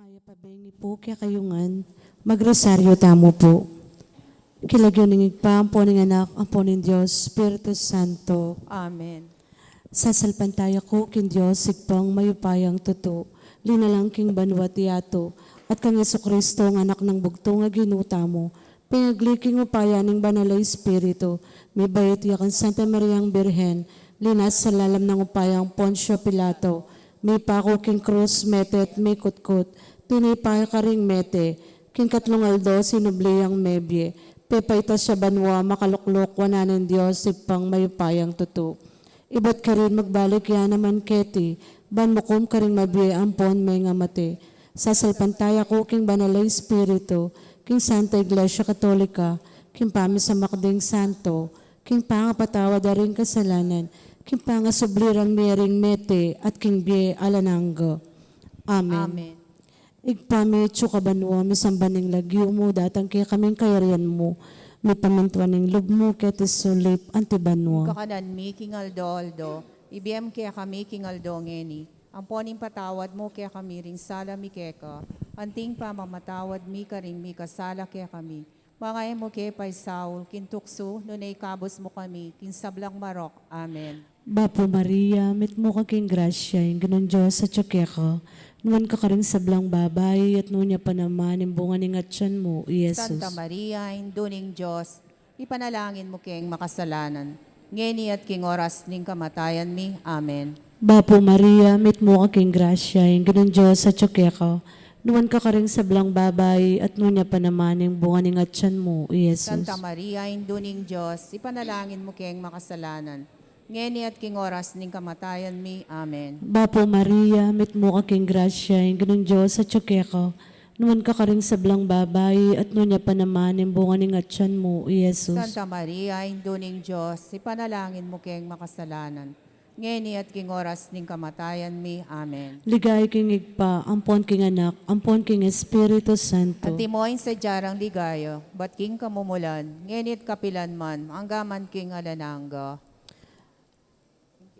Maya pabengi po kaya kayungan, magrosaryo tamo po. Kilagyo ningig pa, ang poning anak, ang poning Diyos, Espiritu Santo. Amen. Sasalpantaya ko, kin Diyos, sigpang mayupayang tuto, linalang king banwat yato, at kang Yesu Kristo, ang anak ng bugto nga ginuta mo, pinagliking upaya ng banalay Espiritu, may bayit yakan Santa Mariang Birhen, linas sa lalam ng upayang Poncio Pilato, may pako king krus metet may kutkot, tinipay ka ring mete, king katlong aldo sinubliyang mebye, pepaita siya banwa makaluklok wananin Diyos ipang mayupayang tuto. Iba't ka rin magbalik yan naman keti, ban mukom ka rin mabiye ampon may nga mate. Sasalpantaya ko king banalay Espiritu, king Santa Iglesia Katolika, king pami sa makding santo, king pangapatawad aring kasalanan, king pangasublirang mering mete at king biye alananggo. Amen. Amen. Igpami tsukabanwa misambaning lagyo mo datang kaya kaming kayarian mo. May pamintuan ng lub mo kaya tisulip antibanwa. Kakanan mi king aldo, ibiyem kaya kami king aldo ngeni. Ang poning patawad mo kaya kami ring sala mi keka. Anting pa mamatawad mi ka ring mi kasala kaya kami. Mga mo kaya pay Saul, kintukso, nunay kabos mo kami, kinsablang marok. Amen. Bapo Maria, mit mo ka king grasya, yung ganun Diyos sa tsukeka. Nuwan ka karing sablang babay, at nunya pa naman, yung bunga ng atyan mo, Yesus. Santa Maria, induning Diyos, ipanalangin mo kayong makasalanan. Ngeni at king oras ning kamatayan mi. Amen. Bapo Maria, mit mo ka king grasya, yung ganun Diyos sa tsukeka. Nuwan ka karing sablang babay, at nunya pa naman, yung bunga ng atyan mo, Yesus. Santa Maria, induning Diyos, ipanalangin mo kayong makasalanan. Ngeni at king oras ning kamatayan mi. Amen. Bapo Maria, mit mo ka king grasya, yung ganun Diyos sa tsukeka. Nuwan ka karing sablang babay, at nunya pa naman, yung bunga ng atyan mo, Yesus. Santa Maria, induning Diyos, ipanalangin mo kayong makasalanan. Ngeni at king oras ning kamatayan mi. Amen. Ligay king igpa, ampon king anak, ampon king Espiritu Santo. At timoin sa jarang ligayo, bat king kamumulan, ngenit kapilan man, anggaman king alanangga.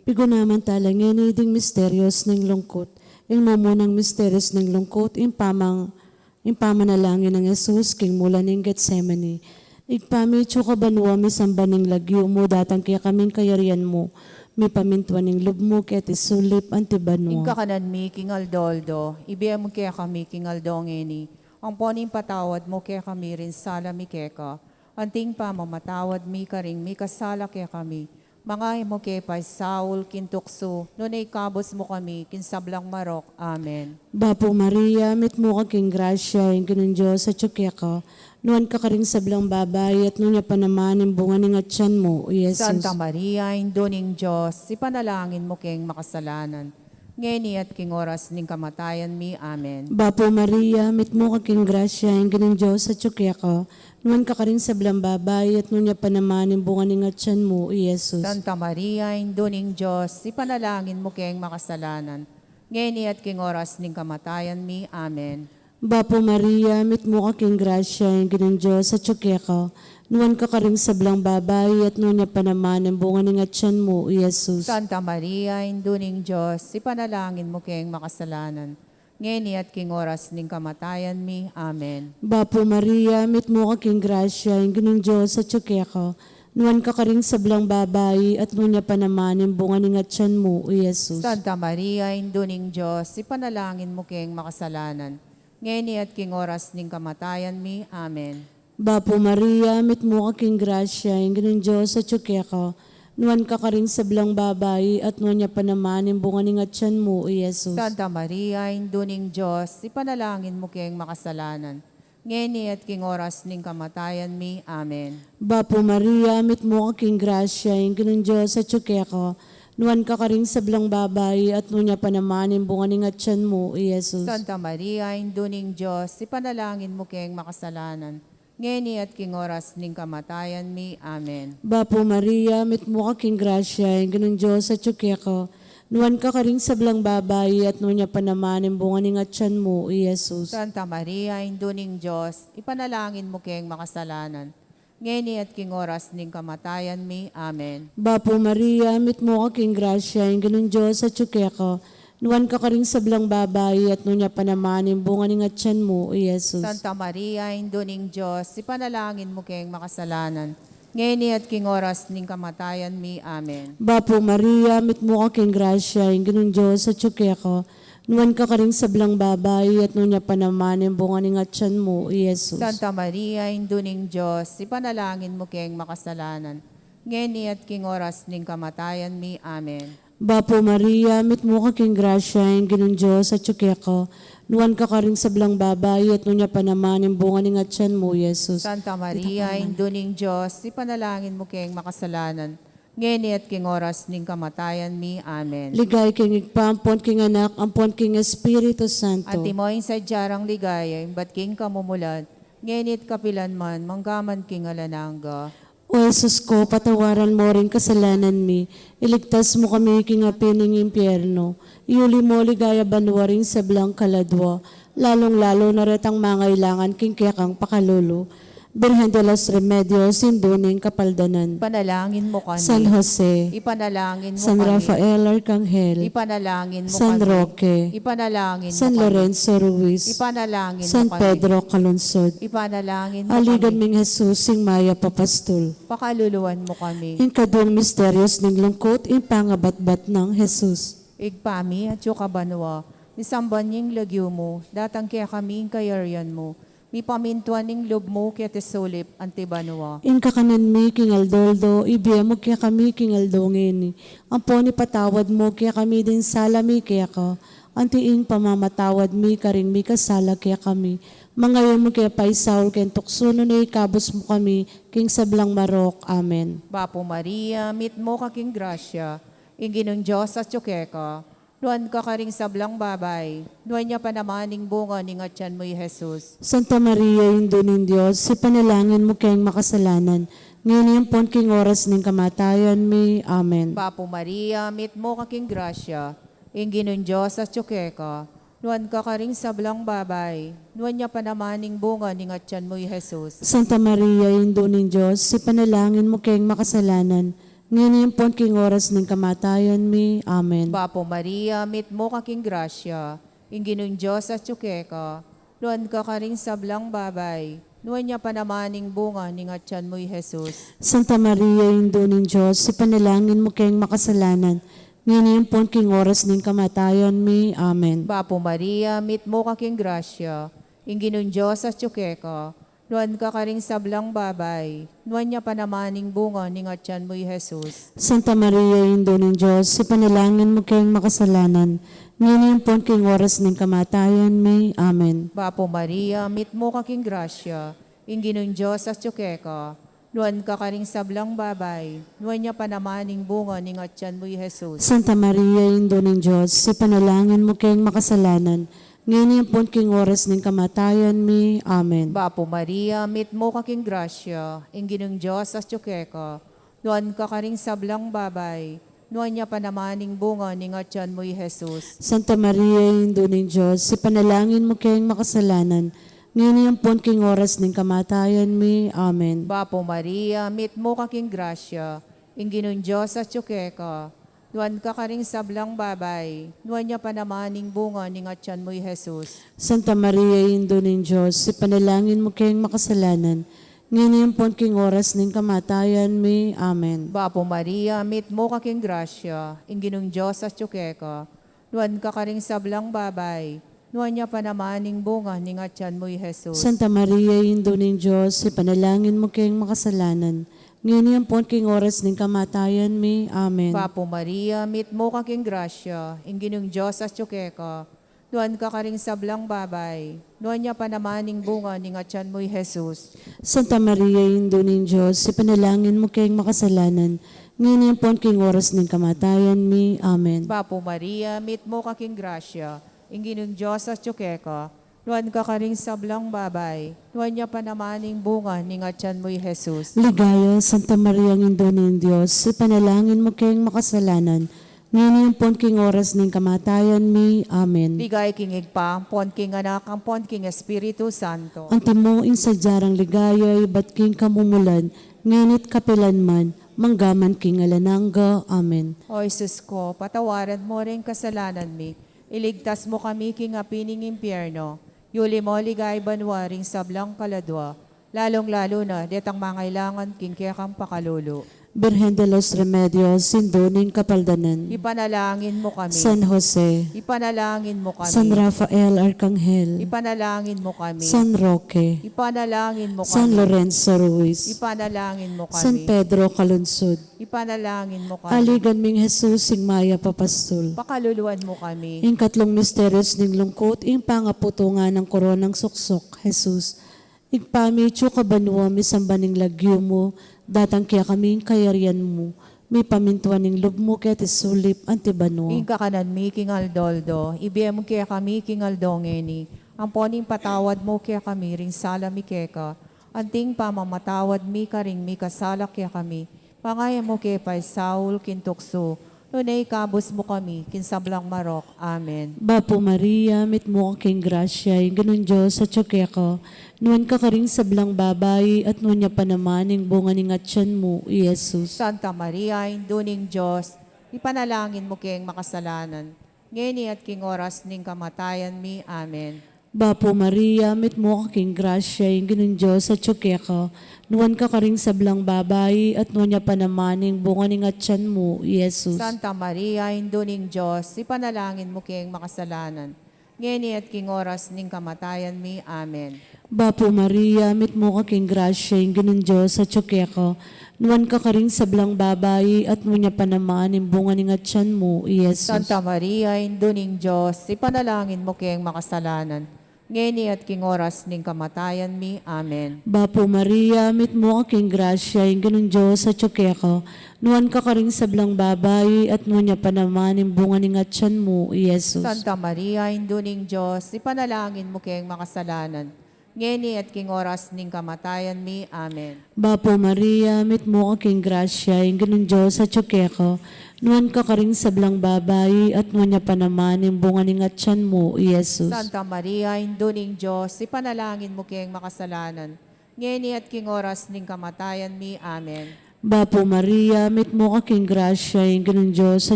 Pigo naman talang yan ding misteryos ng lungkot. Yung mamunang misteryos ng lungkot, yung pamanalangin ng Jesus, king mula ng Getsemani. Igpami tsuka banwa, misamba ng lagyo mo, datang kaya kaming kayarian mo. May pamintuan ng lub mo, kaya tisulip antibanwa. Igkakanan mi king aldoldo, ibiyam mo kaya kami king aldo ngeni. Ang poning patawad mo kaya kami rin sala mi keka. Anting pa mamatawad mi ka ring mi kasala kaya kami. Mga mo kaya pay Saul, kintukso, nunay kabos mo kami, kinsablang marok. Amen. Bapo Maria, mit mo ka king grasya, yung ganun Diyos sa tsukeka. Nuwan ka karing sablang babay, at nunya pa naman, yung bunga ng atyan mo, Yesus. Santa Maria, induning Diyos, ipanalangin mo kayong makasalanan. Ngeni at king oras ning kamatayan mi. Amen. Bapo Maria, mit mo ka king grasya, yung ganun Diyos sa tsukeka. Nuwan ka karing sablang babay, at nunya pa naman, yung bunga ng atyan mo, Yesus. Santa Maria, induning Diyos, ipanalangin mo kayong makasalanan. Ngeni at king oras ning kamatayan mi. Amen. Bapo Maria, mit mo ka king grasya, yung ganun Diyos sa tsukeka. Nuwan ka karing sablang babay, at nunya pa naman, yung bunga ng atyan mo, Yesus. Santa Maria, induning Diyos, ipanalangin mo kayong makasalanan. Ngeni at king oras ning kamatayan mi. Amen. Bapo Maria, mit mo ka king grasya, yung ganun Diyos sa tsukeka. Nuwan ka karing sablang babay, at nunya pa naman, yung bunga ng atyan mo, Yesus. Santa Maria, induning Diyos, ipanalangin mo kayong makasalanan. Ngeni at king oras ning kamatayan mi. Amen. Bapo Maria, mit mo ka king grasya, yung ganun Diyos sa tsukeka. Nuwan ka karing sablang babay, at nunya pa naman, yung bunga ng atyan mo, Yesus. Santa Maria, induning Diyos, ipanalangin mo kayong makasalanan. Ngeni at king oras ning kamatayan mi. Amen. Bapo Maria, mit mo ka king grasya, yung ganun Diyos sa tsukeka. Nuwan ka karing sablang babay, at nunya pa naman, yung bunga ng atyan mo, Yesus. Santa Maria, induning Diyos, ipanalangin mo kayong makasalanan. Ngeni at king oras ning kamatayan mi. Amen. Bapo Maria, mit mo ka king grasya, yung ganun Diyos sa tsukeka. Nuwan ka karing sablang babay, at nunya pa naman, yung bunga ng atyan mo, Yesus. Santa Maria, induning Diyos, ipanalangin mo kayong makasalanan. Ngeni at king oras ning kamatayan mi. Amen. Bapo Maria, mit mo ka king grasya, yung ganun Diyos sa tsukeka. Nuwan ka karing sablang babae at nunya panamanin bunga ni nga tiyan mo, o Jesus. Santa Maria, Indo ning Diyos, ipanalangin mo kayong makasalanan. Ngayon at king oras ning kamatayan mi. Amen. Bapo Maria, mit mo ka king grasya, yung ginong Diyos at syuke ako. Nuwan ka karing sablang babae at nunya panamanin bunga ni nga tiyan mo, o Jesus. Santa Maria, Indo ning Diyos, ipanalangin mo kayong makasalanan. Ngayon at king oras ning kamatayan mi. Amen. Bapo Maria, mit mo ka king grasya, yung ginong Diyos at syuke ako. Nuwan ka karing sablang babae at nunya panamanin bunga ni nga tiyan mo, Jesus. Santa Maria, Indo ning Diyos, ipanalangin mo kayong makasalanan. Ngayon at king oras ning kamatayan mi. Amen. Ligay king igpampon king anak, ampon king Espiritu Santo. At timoy sa jarang ligaya, imbat king kamumulat. Ngayon at kapilan man, manggaman king alananga. O Jesus ko, patawaran mo rin kasalanan mi. Iligtas mo kami king apining impyerno. Iuli mo ligaya banwa rin sa blang kaladwa. Lalong-lalo na retang mangailangan king kiyakang pakalolo. Birhen de los Remedios, sinduning kapaldanan. Ipanalangin mo kami. San Jose, Ipanalangin mo San kami. Rafael Arcangel, Ipanalangin mo San kami. Roque, Ipanalangin San mo kami. Lorenzo Ruiz, Ipanalangin San mo kami. Pedro Calungsod. Ipanalangin mo Aligan kami. ming Jesus, sing Maya Papastol. Pakaluluwan mo kami. In kadong misteryos ng lungkot, in pangabatbat ng Jesus. Igpami at yukabanwa. Nisamban niyang lagyo mo. Datang kaya kami kayaryan mo. Mi pamintuan ning loob mo kaya tesulip antibanwa. In kakanan mi, King Aldoldo, ibiya mo kaya kami, King Aldongeni. Ampon ipatawad mo kaya kami din salami kaya ka. Antiing pamamatawad mi, karing mi kasala kaya kami. Mangayon mo kaya paisaul kaya tuksuno na ikabos mo kami, King Sablang Marok. Amen. Bapo Maria, meet mo kaking grasya. Inginong Diyos at yukeka. Nuan ka karing sablang babay. Nuan niya pa namaning bunga ni ngatyan mo Jesus. Santa Maria, Indo ng Diyos, si panalangin mo kayong makasalanan. Ngayon yung pon king oras ng kamatayan mi. Amen. Bapo Maria, meet mo kaking grasya. Inginong Diyos at yukeka. Nuan ka karing sablang babay. Nuan niya pa namaning bunga ni ngatyan mo Jesus. Santa Maria, Indo ng Diyos, si panalangin mo kayong makasalanan. Ngayon yung pon king oras ng kamatayan mi. Amen. Bapo Maria, meet mo kaking grasya. Inginong Diyos at yukeka. Nuan ka karing sablang babay. Nuan niya pa namaning bunga ni ngatyan mo Jesus. Santa Maria, Indo ng Diyos, si panalangin mo kayong makasalanan. Ngayon yung pon king oras ng kamatayan mi. Amen. Bapo Maria, meet mo kaking grasya. Inginong Diyos at yukeka. Nuan ka karing sablang babay. Nuan niya pa namaning bunga ni ngatyan mo Jesus. Santa Maria, Indo ng Diyos, si panalangin mo kayong makasalanan. Ngayon yung pon king oras ng kamatayan mi. Amen. Bapo Maria, meet mo kaking grasya. Inginong Diyos at yukeka. Nuan ka karing sablang babay. Nuan niya pa namaning bunga ni ngatyan mo Jesus. Santa Maria, Indo ng Diyos, si panalangin mo kayong makasalanan. Ngayon yung pon king oras ng kamatayan mi. Amen. Bapo Maria, meet mo kaking grasya. Inginong Diyos at yukeka. Nuan ka karing sablang babay. Nuan niya pa namaning bunga ni ngatyan mo Jesus. Santa Maria, Indo ng Diyos, si panalangin mo kayong makasalanan. Ngayon yung pon king oras ng kamatayan mi. Amen. Bapo Maria, meet mo kaking grasya. Inginong Diyos at yukeka. Nuan ka karing sablang babay. Nuan niya pa namaning bunga ni ngatyan mo Jesus. Santa Maria, Indo ng Diyos, si panalangin mo kayong makasalanan. Ngayon yung pon king oras ng kamatayan mi. Amen. Bapo Maria, meet mo kaking grasya. Inginong Diyos at yukeka. Nuan ka karing sablang babay. Nuan niya pa namaning bunga ni ngatyan mo Jesus. Santa Maria, Indo ng Diyos, si panalangin mo kayong makasalanan. Ngayon yung pon king oras ng kamatayan mi. Amen. Bapo Maria, meet mo kaking grasya. Inginong Diyos at yukeka. Nuan ka karing sablang babay. Nuan niya pa namaning bunga ni ngatyan mo Jesus. Santa Maria, Indo ng Diyos, si panalangin mo kayong makasalanan. Ngayon yung pon king oras ng kamatayan mi. Amen. Bapo Maria, meet mo kaking grasya. Inginong Diyos at yukeka. Nuan ka karing sablang babay. Nuan niya pa namaning bunga ni ngatyan mo Jesus. Ligaya, Santa Maria, Indo ng Diyos, si panalangin mo kayong makasalanan. Ngayon yung pon king oras ng kamatayan mi. Amen. Ligay kingig pa, ampon king anak, ampon king Espiritu Santo. Ang timuin sa jarang ligaya, iba't king kamumulan, ngunit kapilan man, manggaman king alananga. Amen. O Jesus ko, patawaran mo rin kasalanan mi. Iligtas mo kami king apining impyerno. Yuli mo ligay banwaring sablang kaladwa. Lalong-lalo na detang mangailangan king kekang pakalulu. Birhen de los Remedios, sinduning kapaldanan. Ipanalangin mo kami. San Jose, Ipanalangin mo kami. San Rafael Arcangel, Ipanalangin mo kami. San Roque, Ipanalangin mo San kami. Lorenzo Ruiz, Ipanalangin mo San kami. Pedro Calunsud, Ipanalangin mo kami. aligan ming Jesus sing Maya Papastol. Pakaluluan mo kami. Ing katlong misteryos ning lungkot, ing pangaputungan ng koronang suksok, Jesus. Igpami tsu kabanwa misambaning lagyo mo, datang kaya kaming kayarian mo. May pamintuan ning loob mo kaya tisulip antibanwa. Ingka kanan mi king aldoldo. Ibiyam mo kaya kami king aldongeni. Ang poning patawad mo kaya kami ring sala mi keka. Anting pamamatawad mi ka ring mi kasala kaya kami. Pangaya mo kaya pa'y Saul kintukso. Nunay kabos mo kami kinsablang marok. Amen. Bapo Maria, mit mo king grasya, yung ganun Diyos sa tsukeko. Nuwan ka karing sablang babay, at nuwan niya pa naman yung bunga ng atyan mo, Jesus. Santa Maria, induning Diyos, ipanalangin mo kayong makasalanan. Ngeni at king oras ning kamatayan mi. Amen. Bapo Maria, mit mo king grasya, yung ganun Diyos sa tsukeko. Nuwan ka karing sablang babay, at nuwan niya pa naman yung bunga ng atyan mo, Jesus. Santa Maria, induning Diyos, ipanalangin mo kayong makasalanan. Ngeni at king oras ning kamatayan mi. Amen. Bapo Maria, mit mo king grasya, yung ganun Diyos sa tsukeko. Nuwan ka karing sablang babay, at nuwan niya pa naman yung bunga ng atyan mo, Jesus. Santa Maria, induning Diyos, ipanalangin mo kayong makasalanan. Ngeni at king oras ning kamatayan mi. Amen. Bapo Maria, mit mo king grasya, yung ganun Diyos sa tsukeko. Nuwan ka karing sablang babay, at nuwan niya pa naman yung bunga ng atyan mo, Jesus. Santa Maria, induning Diyos, ipanalangin mo kayong makasalanan. Ngeni at king oras ning kamatayan mi. Amen. Bapo Maria, mit mo king grasya, yung ganun Diyos sa tsukeko. Nuwan ka karing sablang babay, at nuwan niya pa naman yung bunga ng atyan mo, Jesus. Santa Maria, induning Diyos, ipanalangin mo kayong makasalanan. Ngeni at king oras ning kamatayan mi. Amen. Bapo Maria, mit mo king grasya, yung ganun Diyos sa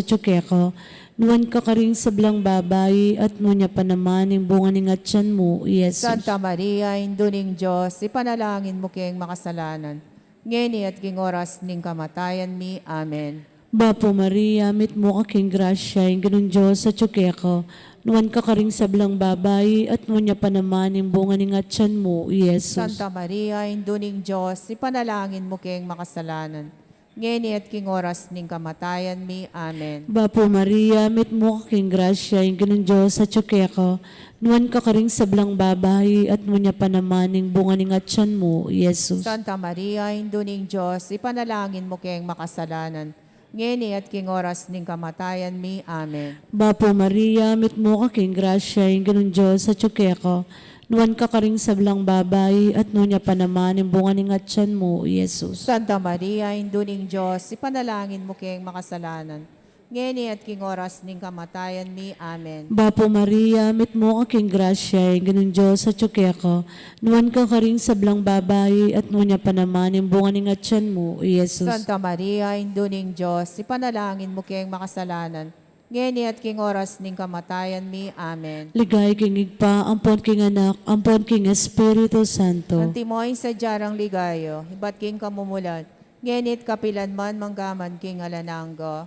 tsukeko. Nuwan ka karing sablang babay, at nuwan niya pa naman yung bunga ng atyan mo, Jesus. Santa Maria, induning Diyos, ipanalangin mo kayong makasalanan. Ngeni at king oras ning kamatayan mi. Amen. Bapo Maria, mit mo king grasya, yung ganun Diyos sa tsukeko. Nuwan ka karing sablang babay, at nuwan niya pa naman yung bunga ng atyan mo, Jesus. Santa Maria, induning Diyos, ipanalangin mo kayong makasalanan. Ngeni at king oras ning kamatayan mi. Amen. Bapo Maria, mit mo king grasya, yung ganun Diyos sa tsukeko. Nuwan ka karing sablang babay, at nuwan niya pa naman yung bunga ng atyan mo, Jesus. Santa Maria, induning Diyos, ipanalangin mo kayong makasalanan. Ngeni at king oras ning kamatayan mi. Amen. Bapo Maria, mit mo king grasya, yung ganun Diyos sa tsukeko. Nuwan ka karing sablang babay, at nuwan niya pa naman yung bunga ng atyan mo, Jesus. Santa Maria, induning Diyos, ipanalangin mo kayong makasalanan. Ngeni at king oras ning kamatayan mi. Amen. Bapo Maria, mit mo king grasya, yung ganun Diyos sa tsukeko. Nuwan ka karing sablang babay, at nuwan niya pa naman yung bunga ng atyan mo, Jesus. Santa Maria, induning Diyos, ipanalangin mo kayong makasalanan. Ngeni at king oras ning kamatayan mi. Amen. Ligay king igpa, ampon king anak, ampon king Espiritu Santo. Antimoy sa jarang ligayo, hibat king kamumulat. Ngenit kapilan man manggaman king alananggo.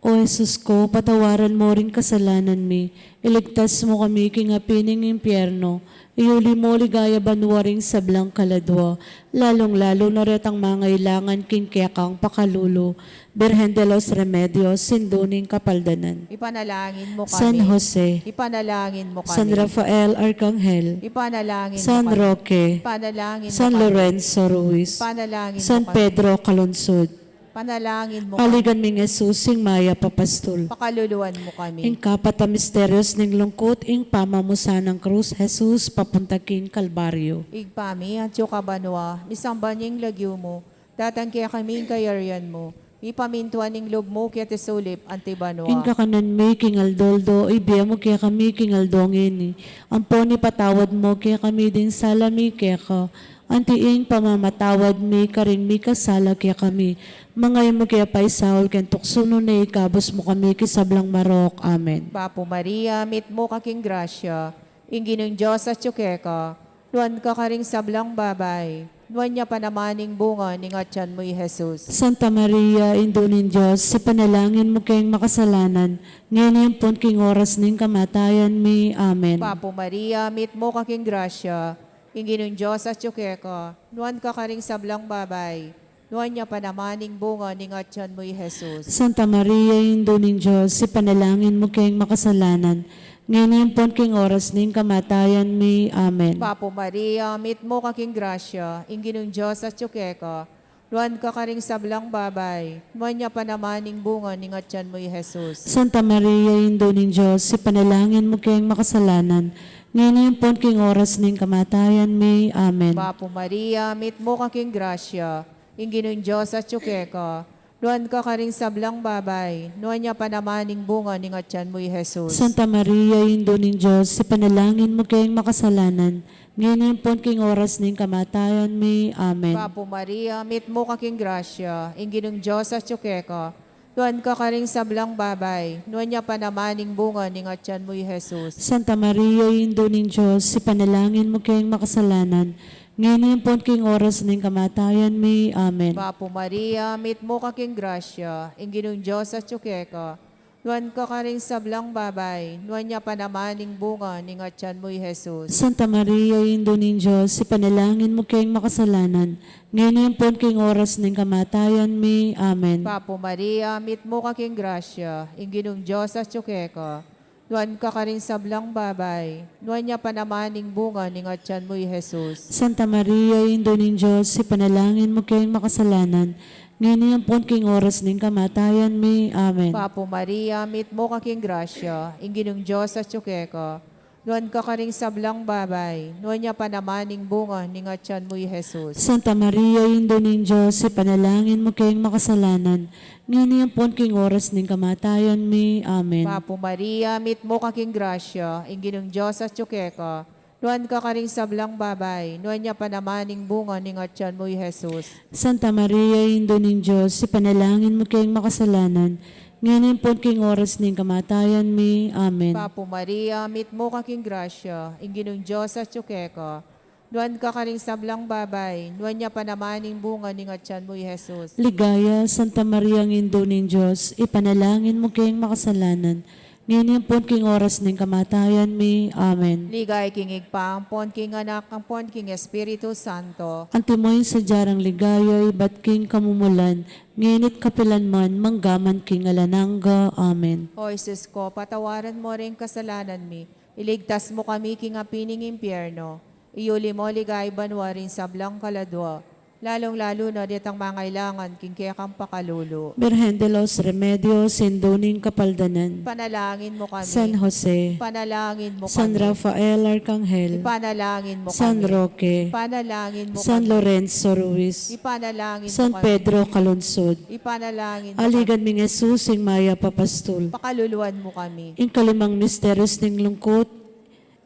O Jesus ko, patawaran mo rin kasalanan mi. Iligtas mo kami king apining impyerno. Iuli mo ligaya banwaring sablang kaladwa. Lalong-lalo na retang mangailangan king kekang pakalulo. Birhen de los Remedios, sinduning kapaldanan. Ipanalangin mo kami. San Jose, Ipanalangin mo kami. San Rafael Arcangel, Ipanalangin San mo kami. Roque, Ipanalangin San mo kami. Lorenzo Ruiz, Ipanalangin San mo kami. Pedro Calunsud, Panalangin mo kami. aligan ming Jesus sing Maya Papastol. Pakaluluan mo kami. Ing kapat a misteryos ning lungkot, ing pamamusa ng krus, Jesus, papunta king Kalbaryo. Igpami at yukabanwa, misambanying lagyo mo, datang kaya kaming kayarian mo. Ipamintuan ning loob mo kaya tisulip antibanwa. Ing kakanan mi, king Aldoldo, ibiya mo kaya kami, king Aldongeni. Ampon ni patawad mo, kaya kami din salami kaya ka. Antiing pamamatawad mi karing mi kasala kaya kami. Mangay mo kaya paisahol ken tuksuno na ikabos mo kami kisablang marok. Amen. Papo Maria, mit mo kaking grasya, inginong Diyos at tsukeka, luan ka karing sablang babay, luan niya panamaning bunga, ningatyan mo Jesus. Santa Maria, Indunin Diyos, si panalangin mo kayong makasalanan, ngayon yung pon king oras ning kamatayan mi. Amen. Papo Maria, mit mo kaking grasya, inginong Diyos at tsukeka, luan ka karing sablang babay, luan niya panamaning bunga, ningatyan mo Jesus. Santa Maria, Indunin Diyos, si panalangin mo kayong makasalanan, ngayon yung pon king oras ning kamatayan mi. Amen. Papo Maria, mit mo kaking grasya, inginong Diyos at tsukeka, luan ka karing sablang babay, luan niya panamaning bunga, ningatyan mo Jesus. Santa Maria, Indunin Diyos, si panalangin mo kayong makasalanan, ngayon yung pon king oras ning kamatayan mi. Amen. Papo Maria, mit mo kaking grasya, inginong Diyos at tsukeka, luan ka karing sablang babay, luan niya panamaning bunga, ningatyan mo Jesus. Santa Maria, Indunin Diyos, si panalangin mo kayong makasalanan, ngayon yung pon king oras ning kamatayan mi. Amen. Papo Maria, mit mo kaking grasya, inginong Diyos at tsukeka, luan ka karing sablang babay, luan niya panamaning bunga, ningatyan mo Jesus. Santa Maria, Indunin Diyos, si panalangin mo kayong makasalanan, ngayon yung pon king oras ning kamatayan mi. Amen. Papo Maria, mit mo kaking grasya, inginong Diyos at tsukeka, luan ka karing sablang babay, luan niya panamaning bunga, ningatyan mo Jesus. Santa Maria, Indunin Diyos, si panalangin mo kayong makasalanan, ngayon yung pon king oras ning kamatayan mi. Amen. Papo Maria, mit mo kaking grasya, inginong Diyos at tsukeka, luan ka karing sablang babay, luan niya panamaning bunga, ningatyan mo Jesus. Santa Maria, Indunin Diyos, si panalangin mo kayong makasalanan, ngayon yung pon king oras ning kamatayan mi. Amen. Papo Maria, mit mo kaking grasya, inginong Diyos at tsukeka, luan ka karing sablang babay, luan niya panamaning bunga, ningatyan mo Jesus. Santa Maria, Indunin Diyos, si panalangin mo kayong makasalanan, ngayon yung pon king oras ning kamatayan mi. Amen. Papo Maria, mit mo kaking grasya, inginong Diyos at tsukeka, luan ka karing sablang babay, luan niya panamaning bunga, ningatyan mo Jesus. Santa Maria, Indunin Diyos, si panalangin mo kayong makasalanan, ngayon yung pon king oras ning kamatayan mi. Amen. Papo Maria, mit mo kaking grasya, inginong Diyos at tsukeka, luan ka karing sablang babay, luan niya panamaning bunga, ningatyan mo Jesus. Ligaya, Santa Maria, ang Indunin Diyos, ipanalangin mo kayong makasalanan, ngayon yung pon king oras ning kamatayan mi. Amen. Ligay king igpaampon, king anak, ampon king Espiritu Santo. Antimoy sa jarang ligaya, ibat king kamumulan, nginit kapilan man, manggaman king alanangga. Amen. O Jesus ko, patawaran mo rin kasalanan mi, iligtas mo kami king apining impyerno, iyuli mo ligay banwa rin sablang kaladwa, lalong-lalo na ditang mangailangan king kaya kang pakalulo. Birhen de los Remedios, Sinduning Kapaldanan, Panalangin mo kami. San Jose, Panalangin mo San kami. Rafael Arcangel, Ipanalangin mo San kami. Roque, Ipanalangin mo San kami. Lorenzo Ruiz, Ipanalangin San mo kami. Pedro Calunsod, Ipanalangin mo Aligan ming Jesus, ing Maya Papastul, Pakaluluan mo kami. ing kalimang misteryos ning lungkot,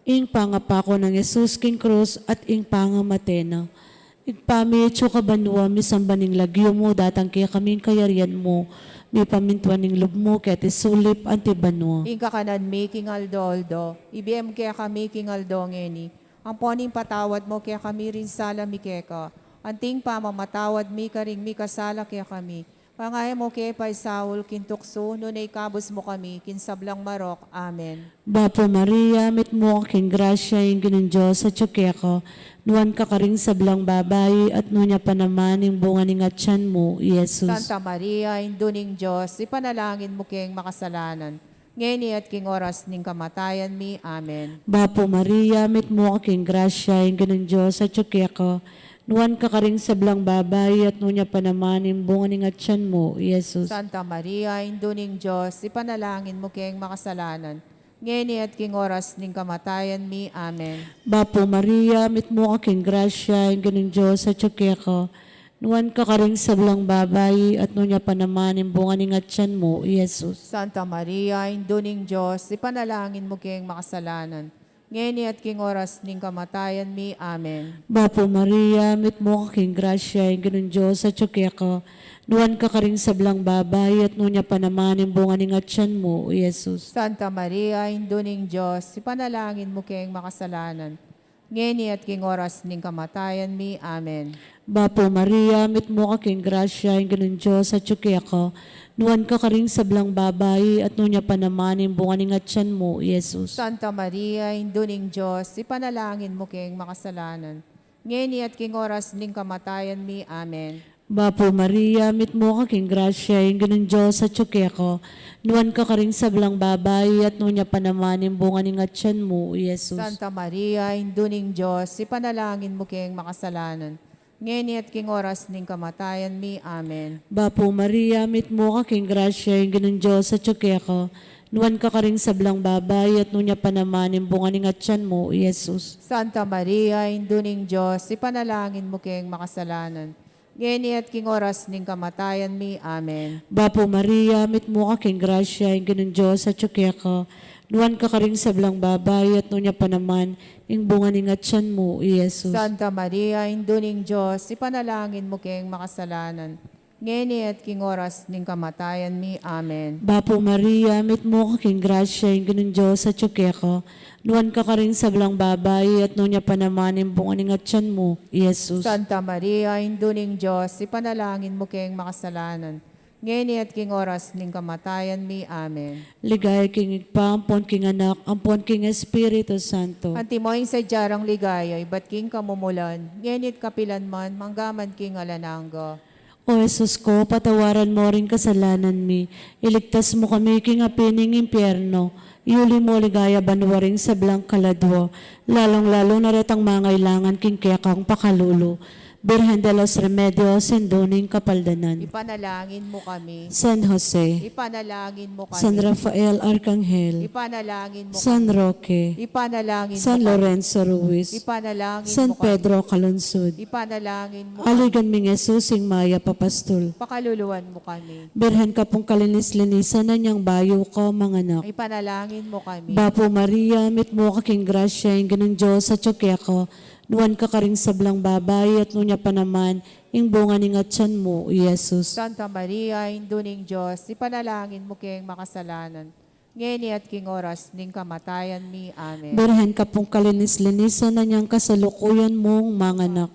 ing pangapako ng Jesus king krus at ing pangamatena. Igpami kabanwa mi sambaning lagyo mo datang kaya kaming kayarian mo mi pamintuan ning lub mo ket isulip antibanwa. Ing kakanan mi king Aldoldo. Ibiem kaya kami king Aldongeni. Ang poning patawad mo kaya kami rin sala mi keka. Anting pamamatawad mi karing mi kasala kaya kami. Pangaya mo kaya pa'y Saul kintukso, no na ikabos mo kami, kinsablang marok. Amen. Bapo Maria, mit mo aking grasya yung ginang Diyos at ko, nuwan ka karing sablang babae at nunya pa naman yung bunga ng atyan mo, Jesus. Santa Maria, induning Diyos, ipanalangin mo kayong makasalanan. Ngayon at king oras ning kamatayan mi. Amen. Bapo Maria, mit mo aking grasya yung ginang Diyos at ko, nuwan ka karing sablang babae at nunya pa naman yung bunga ng atyan mo, Jesus. Santa Maria, induning Diyos, ipanalangin mo kayong makasalanan. Ngayon at king oras ning kamatayan mi. Amen. Bapo Maria, mit mo aking grasya yung ginang Diyos at ko, nuwan ka karing sablang babae at nunya pa naman yung bunga ng atyan mo, Jesus. Santa Maria, induning Diyos, ipanalangin mo kayong makasalanan. ngeni at king oras ning kamatayan mi. Amen. Bapo Maria, mit mo kaking grasya, yung ganun Diyos at ka. Nuwan ka karing sablang babay at nunya pa naman yung bunga ng atyan mo, o Jesus. Santa Maria, Induning Diyos, ipanalangin mo kayong makasalanan, ngeni at king oras ning kamatayan mi. Amen. Bapo Maria, mit mo kaking grasya, yung ganun Diyos at ka. Nuwan ka karing sablang babay at nunya pa naman yung bunga ng atyan mo, o Jesus. Santa Maria, Induning Diyos, ipanalangin mo kayong makasalanan, ngeni at king oras ning kamatayan mi. Amen. Bapo Maria, mit mo kaking grasya, yung ganun Diyos at ka. Nuwan ka karing sablang babay at nunya pa naman yung bunga ng atyan mo, o Jesus. Santa Maria, Induning Diyos, ipanalangin mo kayong makasalanan, ngeni at king oras ning kamatayan mi. Amen. Bapo Maria, mit mo kaking grasya, yung ganun Diyos at ka. Nuwan ka karing sablang babay at nunya pa naman yung bunga ng atyan mo, o Jesus. Santa Maria, Induning Diyos, ipanalangin mo kayong makasalanan, ngeni at king oras ning kamatayan mi. Amen. Bapo Maria, mit mo kaking grasya, yung ganun Diyos at ka. Nuwan ka karing sablang babay at nunya pa naman yung bunga ng atyan mo, o Jesus. Santa Maria, Induning Diyos, ipanalangin mo kayong makasalanan, ngeni at king oras ning kamatayan mi. Amen. Bapo Maria, mit mo kaking grasya, yung ganun Diyos at ka. Nuwan ka karing sablang babay at nunya pa naman yung bunga ng atyan mo, o Jesus. Santa Maria, Induning Diyos, ipanalangin mo kayong makasalanan, ngeni at king oras ning kamatayan mi. Amen. Ligaya king igpa, ampon king anak, ampon king Espiritu Santo. Antimoing sa jarang ligaya, ibat king kamumulan, ngeni at kapilan man, manggaman king alananggo. O Jesus ko, patawaran mo rin kasalanan mi. Iligtas mo kami king apining impyerno. Iuli mo ligaya banwaring sa blang kaladwa. Lalong-lalo na retang mangailangan king kekang pakalulo. Birhen de los Remedios, Sindoning Kapaldanan. Ipanalangin mo kami. San Jose, Ipanalangin mo kami. San Rafael Arcangel, Ipanalangin mo San kami. Roque, Ipanalangin San mo kami. Lorenzo Ruiz, Ipanalangin San mo kami. Pedro Calungsod, Ipanalangin mo. Aligan ming Jesus ing Maya Papastol. Pakaluluwan mo kami. Birhen ka pong kalinis-linisan na niyang bayo ko, mga anak. Ipanalangin mo kami. Bapo Maria, mit mo kaking grasya, yung ganun Diyos sa ko. Nuwan ka karing sablang babay at nunya pa naman, yung bunga ng atyan mo, o Jesus. Santa Maria, Induning Diyos, ipanalangin mo kayong makasalanan, ngeni at king oras ning kamatayan mi. Amen. Birhen ka pong kalinis-linisan na niyang kasalukuyan mong mga anak.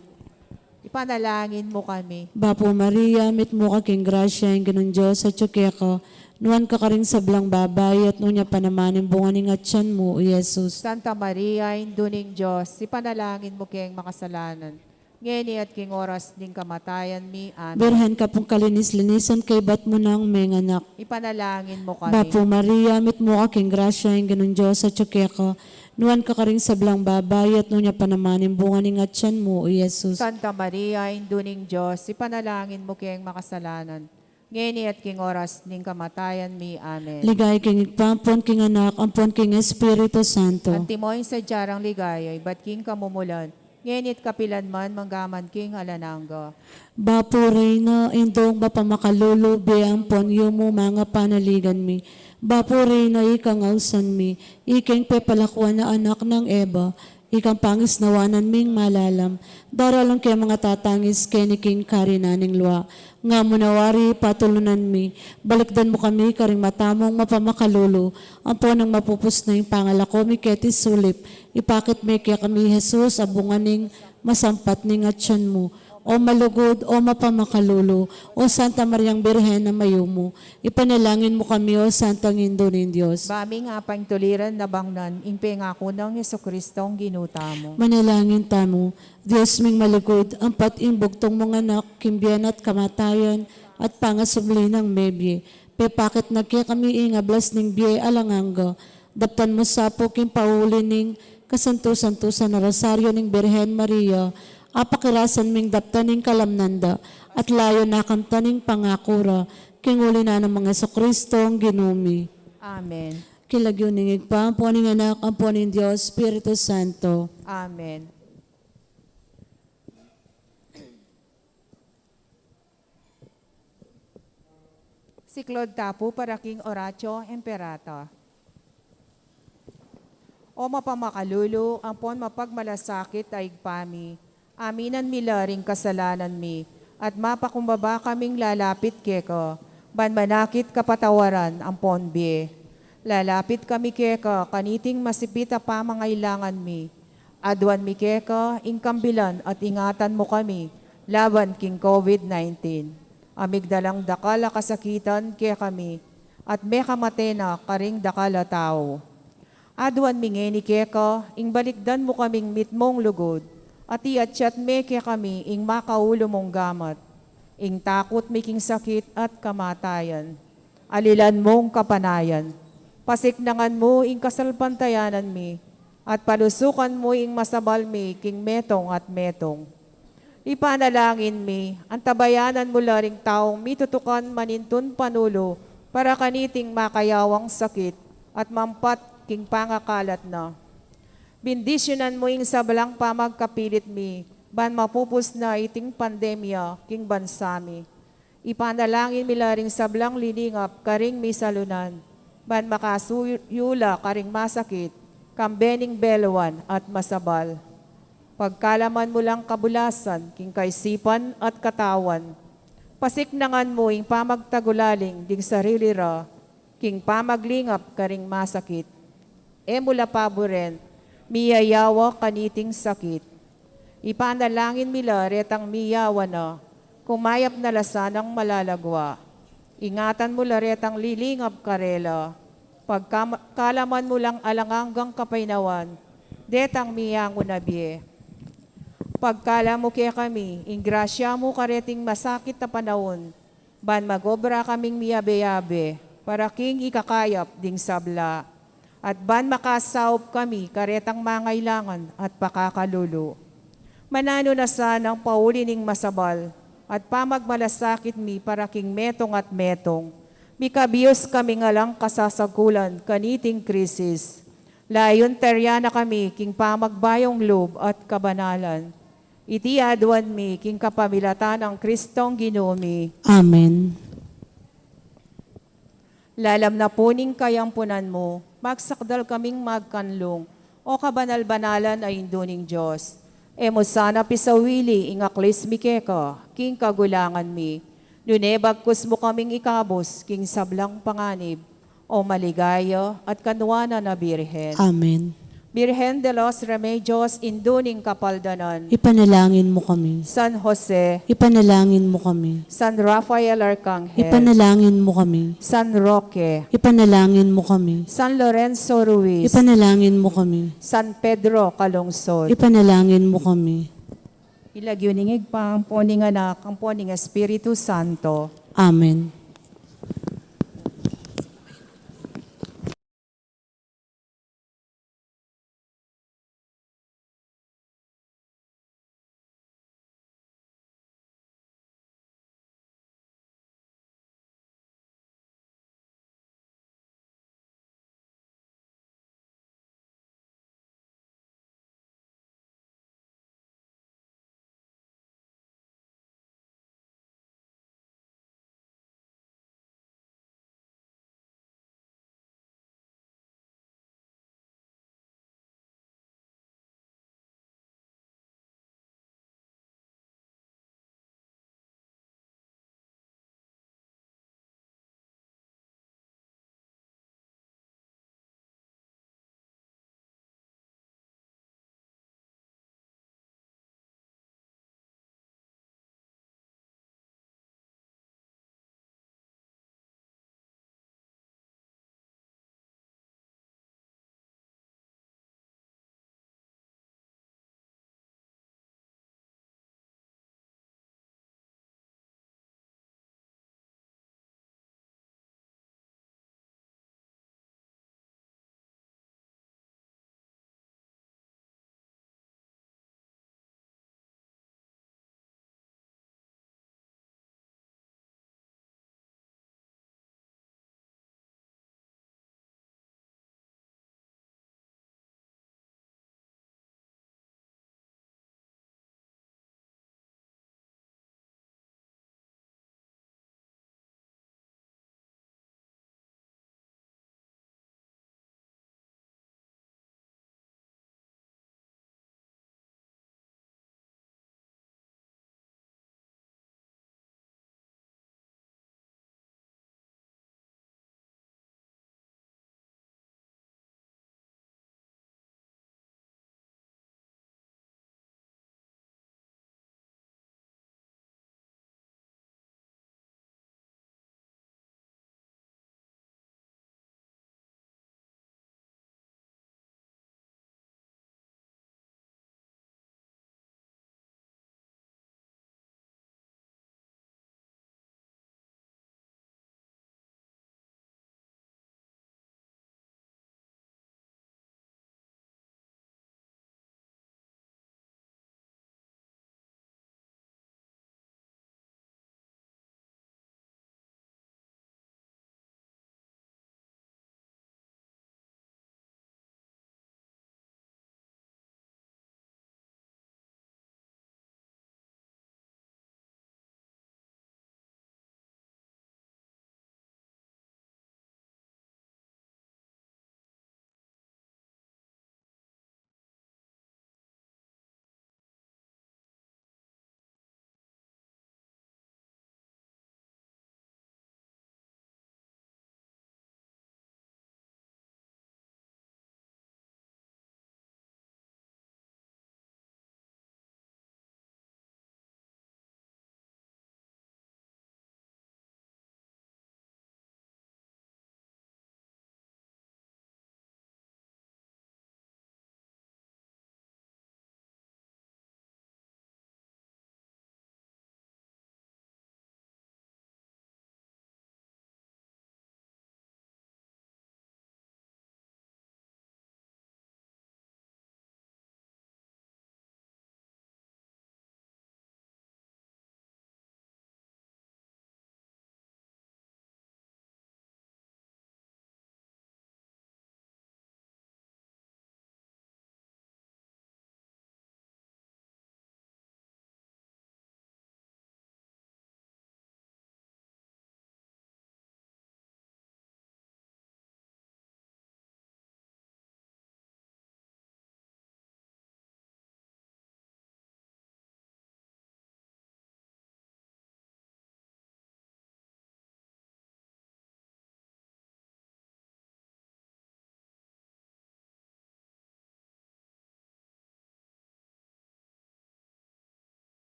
Ipanalangin mo kami. Bapo Maria, mit mo kaking grasya, yung ganun Diyos sa ko. Nuwan ka karing sablang babay at nunya pa naman yung bunga ng atyan mo, o Jesus. Santa Maria, Induning Diyos, ipanalangin mo kayong makasalanan, ngeni at king oras ning kamatayan mi. Amen. Birhen ka pong kalinis-linisan kay bat mo ng mga anak. Ipanalangin mo kami. Bapo Maria, mit mo kaking grasya, yung ganun Diyos sa ko. Nuwan ka karing sablang babay at nunya pa naman yung bunga ng atyan mo, o Jesus. Santa Maria, Induning Diyos, ipanalangin mo kayong makasalanan, ngeni at king oras ning kamatayan mi. Amen. Ligay king igpampon king anak, ampon king Espiritu Santo. Antimoing sa jarang ligaya, ibat king kamumulan, ngeni at kapilan man, manggaman king alananggo. Bapo Reyna, indong bapamakalulo, ampon yumo mga panaligan mi. Bapo Reyna, ikang ausan mi, ikeng pepalakwan na anak ng Eva, ikang pangis nawanan ming malalam, daralong kay mga tatangis keniking karinaning luwa. Nga munawari patulunan mi, balikdan mo kami karing matamong mapamakalulo, ampo nang mapupus na yung pangalako mi ketis sulip, ipakit mi kaya kami Jesus abunganing masampat ning atyan mo, o malugod o mapamakalulo, o Santa Mariang Birhen na mayumo, ipanalangin mo kami o Santang Indo ng Diyos. Bami nga pang tuliran na bangnan, impengako ng Yesukristong ginuta mo. Manalangin tamo, Diyos ming maligod, ang patimbugtong mga anak, kimbiyan at kamatayan, at pangasubli ng mebye. Pepakit na kaya kami ingablas ning biye alanganga, daptan mo sa po kim pauli ning kasanto-santo na rosaryo ning Birhen Maria, apakirasan ming daptan ning kalamnanda, at layo na kamtaning pangakura, kinguli na ng mga Sokristong ginumi. Amen. Kilagyo ning igpa, ampo ning anak, ampo ning Diyos, Espiritu Santo. Amen. Si Claude Tapu para King Horacio Imperator. O mapamakalulu, ampon mapagmalasakit ay pami. Aminan mila ring kasalanan mi, at mapakumbaba kaming lalapit keko, banmanakit kapatawaran ampon bi. Lalapit kami keko, kaniting masipit a pamangailangan mi. Adwan mi keko, ingkambilan at ingatan mo kami, laban king COVID-19. Amigdalang dakala kasakitan kaya kami, at may kamatena karing dakala tao. Aduan mingeni keka, ing balikdan mo kaming mitmong lugod, at iatyat me kaya kami, ing makaulo mong gamat, ing takot miking sakit at kamatayan. Alilan mong kapanayan, pasiknangan mo ing kasalpantayanan mi, at palusukan mo ing masabal mi, king metong at metong. Ipanalangin mi, ang tabayanan mo laring taong mitutukan manintun panulo, para kaniting makayawang sakit, at mampat king pangakalat na. Bindisyonan mo ing sabalang pamagkapilit mi, ban mapupus na iting pandemya, king bansami. Ipanalangin mi laring sablang lilingap, karing mi salunan, ban makasuyula karing masakit, kambening beluan at masabal. Pagkalaman mo lang kabulasan, king kaisipan at katawan, pasiknangan mo ing pamagtagulaling, ding sarili ra, king pamaglingap karing masakit. Mula paboren, miyayawa kaniting sakit. Ipanalangin mila retang miyawa na, kumayap na lasanang malalagwa. Ingatan mo la retang lilingap karela, pagkalaman mo lang alanganggang kapainawan, detang miyango na biye. Pagkala mo kaya kami, ingrasya mo kareting masakit na panahon, ban magobra kaming miyabe-yabe, para king ikakayap ding sabla. At ban makasaop kami karetang mangailangan at pakakalulu. Manano na sanang paulining masabal, at pamagmalasakit mi para king metong at metong. Mikabiyos kami ngalang kasasagulan kaniting krisis. Layon teryana kami king pamagbayong loob at kabanalan. Iti aduan mi king kapamilatan ng Kristong Ginoomi. Amen. Lalam na puning kayampunan mo, magsakdal kaming magkanlong, o kabanal-banalan ay induning Diyos. Emo sana pisawili ingaklis mi keka, king kagulangan mi. Nunebagkus mo kaming ikabos, king sablang panganib, o maligaya at kanwana na birhen. Amen. Birhen de los Remedios, induning kapaldanan. Ipanalangin mo kami. San Jose, Ipanalangin mo kami. San Rafael Arcangel, Ipanalangin mo kami. San Roque, Ipanalangin mo kami. San Lorenzo Ruiz, Ipanalangin mo kami. San Pedro Calungsod. Ipanalangin mo kami. Ilagyuningig pa ang poning anak, ang poning Espiritu Santo. Amen.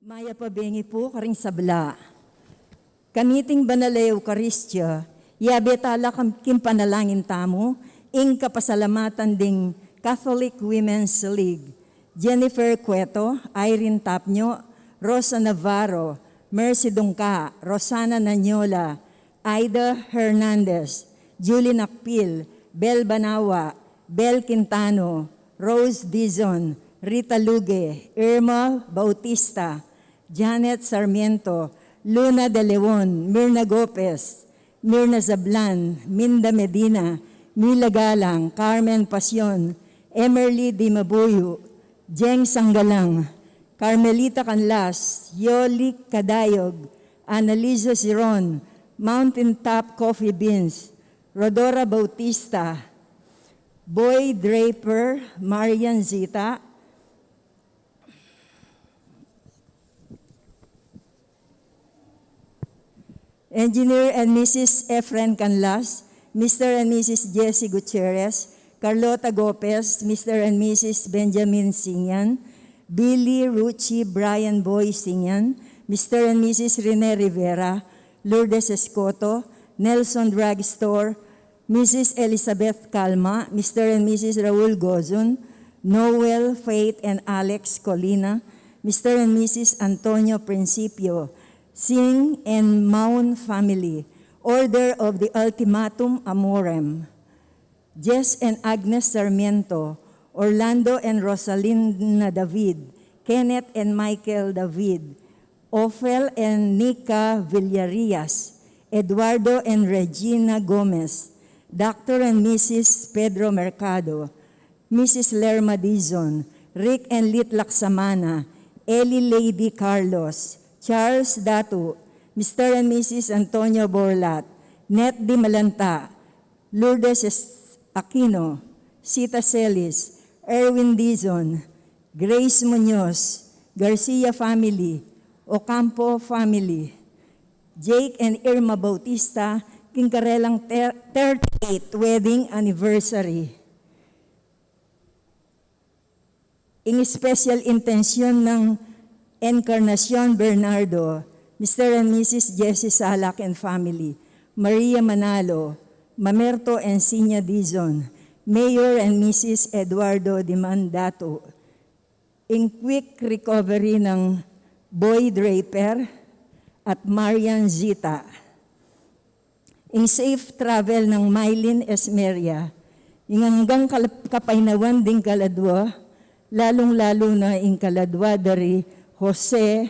Maya pabengi po karing sabla. Kamiting banalay Eukaristya, yabetala kim panalangin tamo, ing kapasalamatan ding Catholic Women's League. Jennifer Cueto, Irene Tapnyo, Rosa Navarro, Mercy Dungka, Rosana Nanyola, Aida Hernandez, Julie Nakpil, Bel Banawa, Bel Quintano, Rose Dizon, Rita Luge, Irma Bautista, Janet Sarmiento, Luna De Leon, Mirna Gopez, Mirna Zablan, Minda Medina, Mila Galang, Carmen Pasion, Emerly Di Mabuyo, Jeng Sanggalang, Carmelita Canlas, Yoli Kadayog, Annalisa Ziron, Mountain Top Coffee Beans, Rodora Bautista, Boy Draper, Marian Zita, Engineer and Mrs. Efren Canlas, Mr. and Mrs. Jessie Gutierrez, Carlota Gopez, Mr. and Mrs. Benjamin Singyan, Billy Ruchi Brian Boy Singyan, Mr. and Mrs. Rene Rivera, Lourdes Escoto, Nelson Drug Store, Mrs. Elizabeth Calma, Mr. and Mrs. Raul Gozun, Noel, Faith, and Alex Colina, Mr. and Mrs. Antonio Principio, Singh and Maun family, Order of the Ultimatum Amorem, Jess and Agnes Sarmiento, Orlando and Rosalinda David, Kenneth and Michael David, Ophel and Nika Villarias, Eduardo and Regina Gomez, Dr. and Mrs. Pedro Mercado, Mrs. Lerma Dizon, Rick and Lit Laksamana, Eli Lady Carlos, Charles Datu, Mr. and Mrs. Antonio Borlat, Net Di Malanta, Lourdes Aquino, Sita Celis, Erwin Dizon, Grace Munoz, Garcia family, Ocampo family, Jake and Irma Bautista, Kinkarelang 38th wedding anniversary. In special intention ng Encarnacion Bernardo, Mr. and Mrs. Jessie Salak and family, Maria Manalo, Mamerto and Sinya Dizon, Mayor and Mrs. Eduardo Dimandato, in quick recovery ng Boy Draper at Marian Zita, in safe travel ng Mylene Esmeria, in hanggang kapainawan ding kaladwa, lalong-lalo na in kaladwa dari Jose,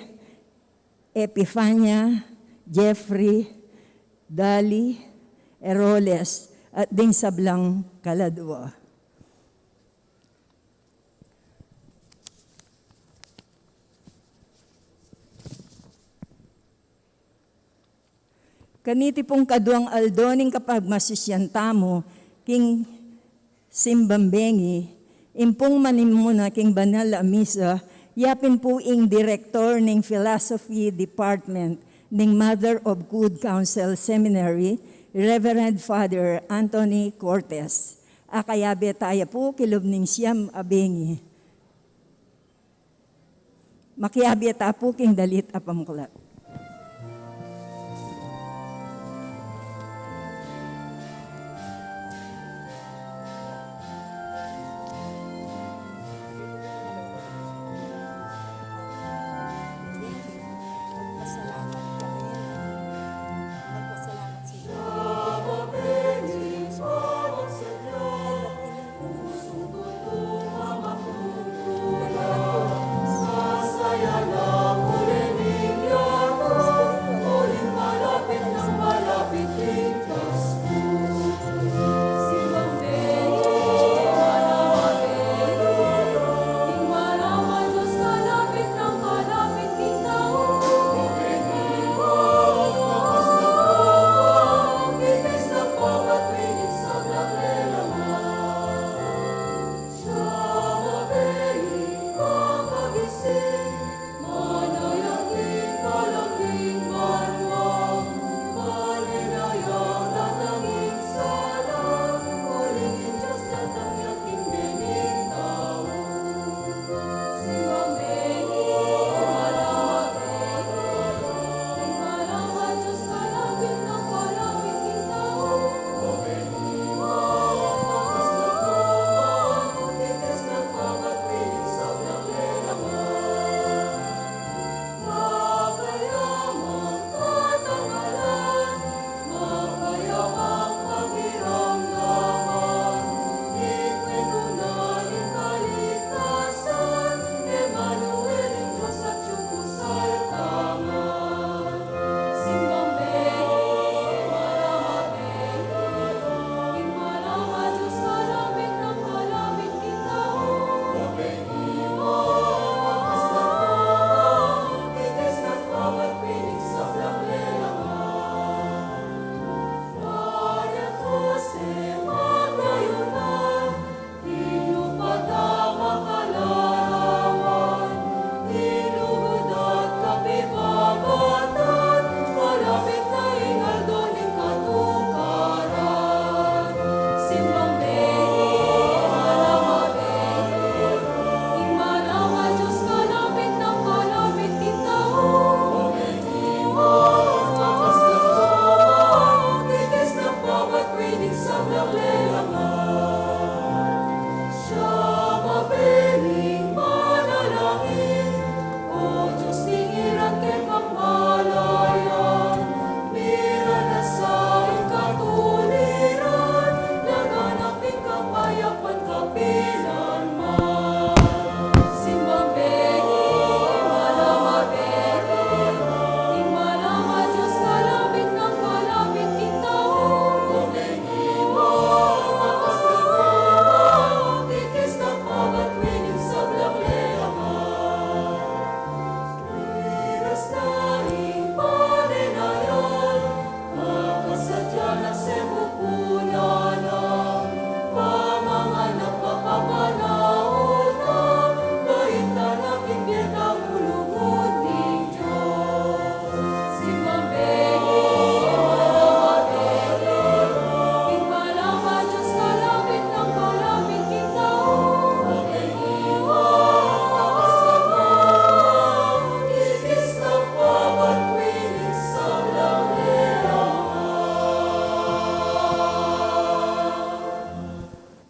Epifania, Jeffrey, Dali, Eroles, at ding sablang kaladwa. Kaniti pong kaduang aldoning kapag masusyantamo, king simbambengi, impong manimuna king banal a misa, yapin po ing Director ng Philosophy Department ng Mother of Good Counsel Seminary, Reverend Father Anthony Cortez. Akayabe tayo po kilob ning siyam abengi. Makiyabe ta po king dalit apamuklat. Masaya na kule niya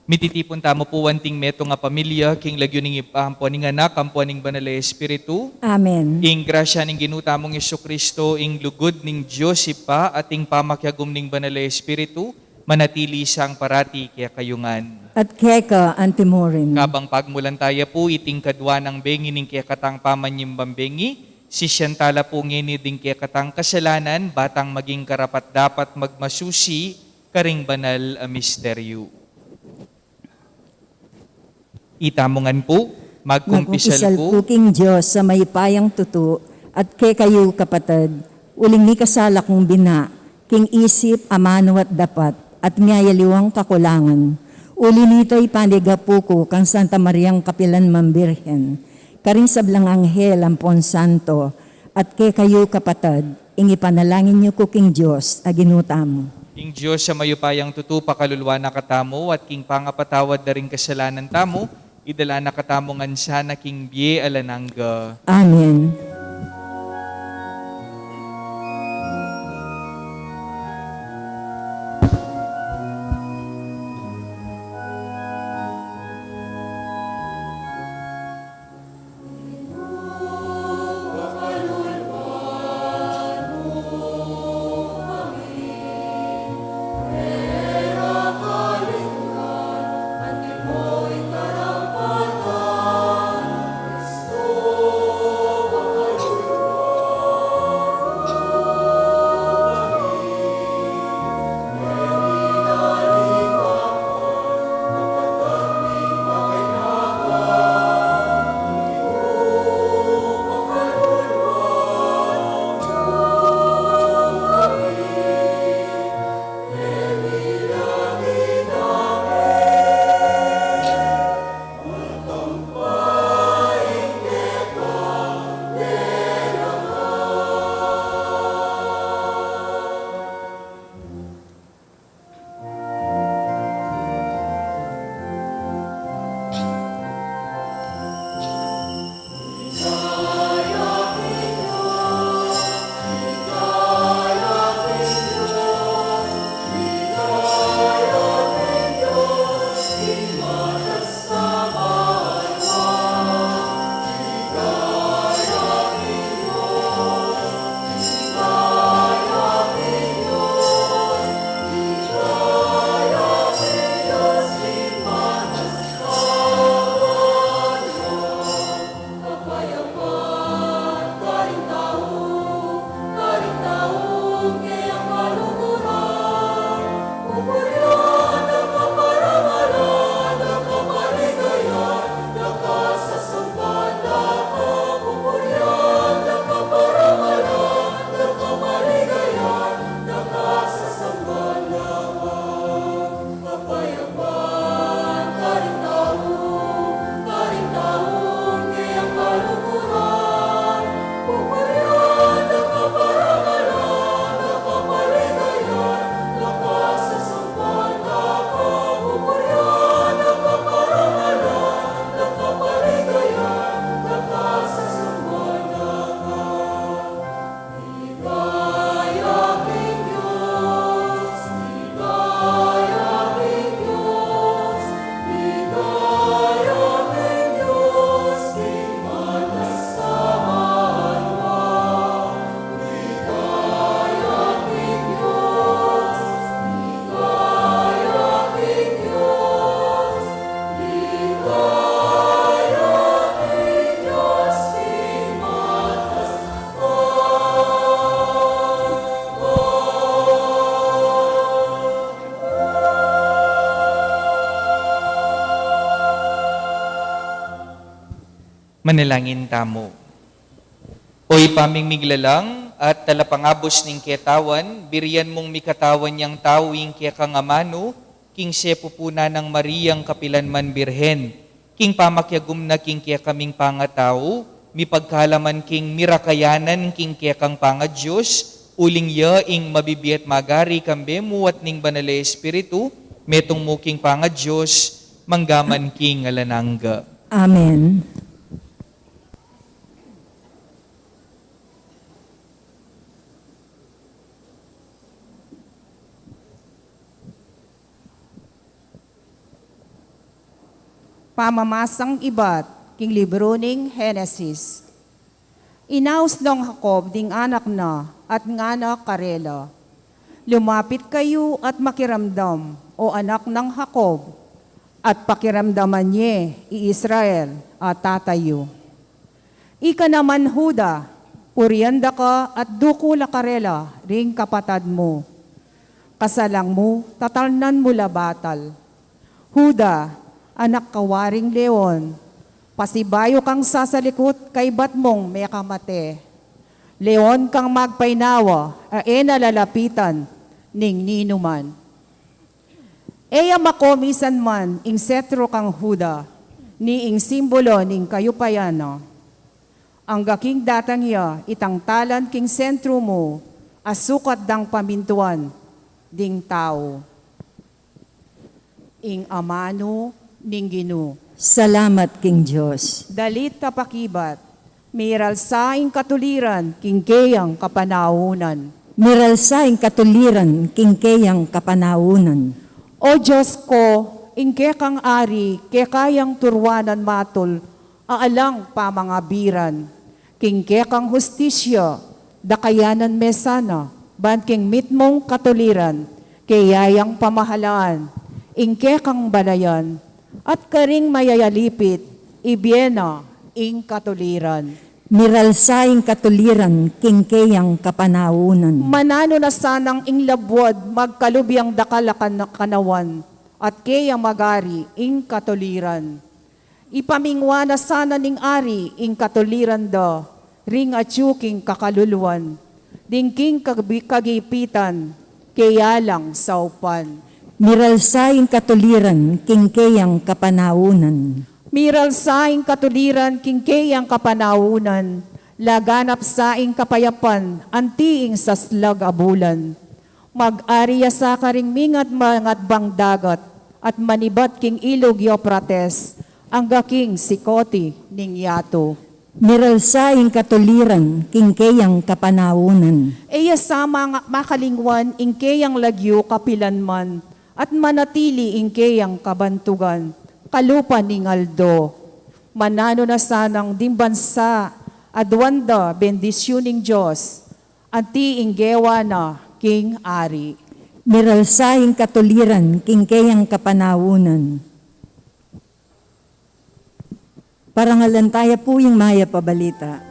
Mititipon tamo po wanting meto nga pamilya, king lagyo ning ipahampo ning anak, kampo ning banal na Espiritu, Amen. ing grasya ning ginutamong Yesu Kristo, ing lugod ning Diyos ipa, at ing pamakyagom ning banal na Espiritu, manatili siyang parati kaya kayungan. At keka antimorin. Kabang pagmulan tayo po, iting kadwa ng bengi ning kaya katang pamanyimbang bengi, si siyantala po ngini ding kaya katang kasalanan, batang maging karapat dapat magmasusi, karing banal a misteryo. Itamongan po, magkumpisal po, King Diyos sa may payang tuto, at kay kayo kapatid, uling ni kasala kong bina, king isip, amano at dapat, at miyayaliwang kakulangan. Uli nito'y panigapu ko kang Santa Mariang Kapilan Mambirhen, karing sablang anghel ampon santo, at kay kayo kapatid, ing ipanalangin niyo ko king Diyos, aginutamo. king Diyos sa mayupayang tutu pakalulwa na katamo, at king pangapatawad na rin kasalanan tamo, idala na katamo ngansa na king biye alanangga. Amen. Manalangin tamo. Oy pamingmiglalang at talapangabos ning ketawan, biriyan mong mikatawan yang tawing kaya kangamano, king sepupuna ng Mariyang Kapilanman Birhen, king pamakyagum na king kaya kaming pangatao, mipagkalaman king mirakayanan king kaya kang pangadyos, uling ya ing mabibiyat magari kambemu at ning banale espiritu, metong mo king pangadyos, manggaman king alanangga. Amen. pamamasang ibat, king libro ning Henesis. Inaus ng Jacob ding anak na at ngana karela. Lumapit kayo at makiramdam, o anak ng Jacob, at pakiramdaman niya, Israel, at tatayo. Ika naman, Huda, puryanda ka at dukula karela, ring kapatad mo. Kasalang mo, tatalnan mo labatal. Huda, anak kawaring leon, pasibayo kang sasalikot kay bat mong may kamate. Leon kang magpainawa, nalalapitan, ning ninuman. Eya makomisan man, ing setro kang Huda, ni ing simbolo ning kayupayana. Ang gaking datang ya, itang talan king sentro mo, asukat dang pamintuan, ding tao. Ing amano, ning Gino. Salamat, King Diyos. Dalit kapakibat, miral sa ing katuliran, king keyang kapanaunan. Miralsaing katuliran, kingkeyang kapanaunan. O Diyos ko, ingke kang ari, ke kayang turwanan matol, aalang pamangabiran. Kingke kang hustisya, dakayanan mesana, ban king mitmong katuliran, kayayang pamahalaan. Ingke kang balayan, at karing mayayalipit, ibiena, ing katuliran. Miralsaing katuliran, kingkeyang kapanaunan. Manano na sanang ing labwad, magkalubyang dakalakan na kanawan, at kayang magari, ing katuliran. Ipamingwa na sana ning ari, ing katuliran da, ring atyuking kakaluluan, dingking kagipitan, kaya lang saupan. Miralsaing katuliran, kingkeyang kapanaunan. Miral saing katuliran, kingkeyang kapanaunan, laganap saing kapayapan, antiing saslag abulan. Mag-ariya sa karing mingat mangat bang dagat, at manibat king ilog Euphrates, ang gaking sikoti ning yato. Miralsaing katuliran, kingkeyang kapanaunan. Eya sama nga makalingwan, ingkeyang lagyo kapilanman, at manatili ingkeyang kabantugan, kalupa ning Aldo. Manano na sanang dimbansa, adwanda bendisyoning Diyos, anti inggewa na King Ari. Miralsaing katuliran, kingkeyang kapanaunan. Parangalantaya po yung Maya Pabalita.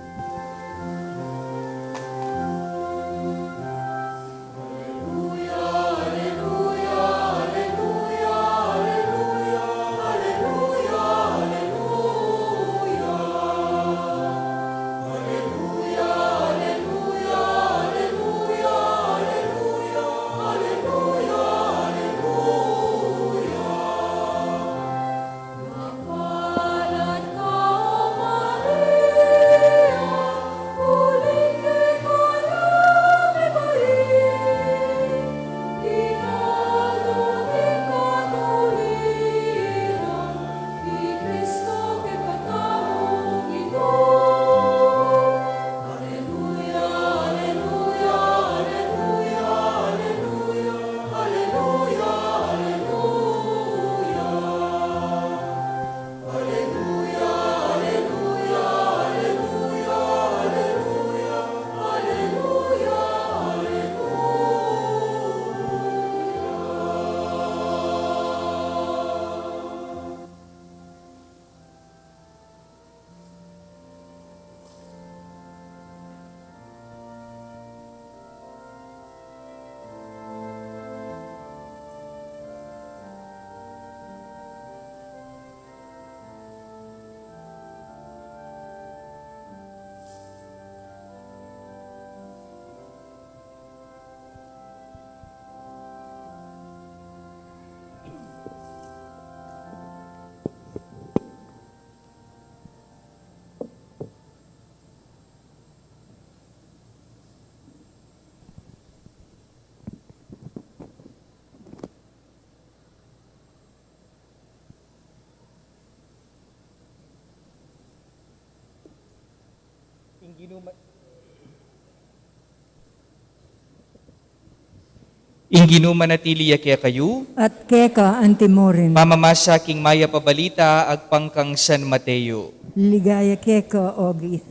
Inginu manatili kaya kayo, at keka antimorin. mamamasa king maya pabalita agpangkang San Mateo. Ligaya keka ogi.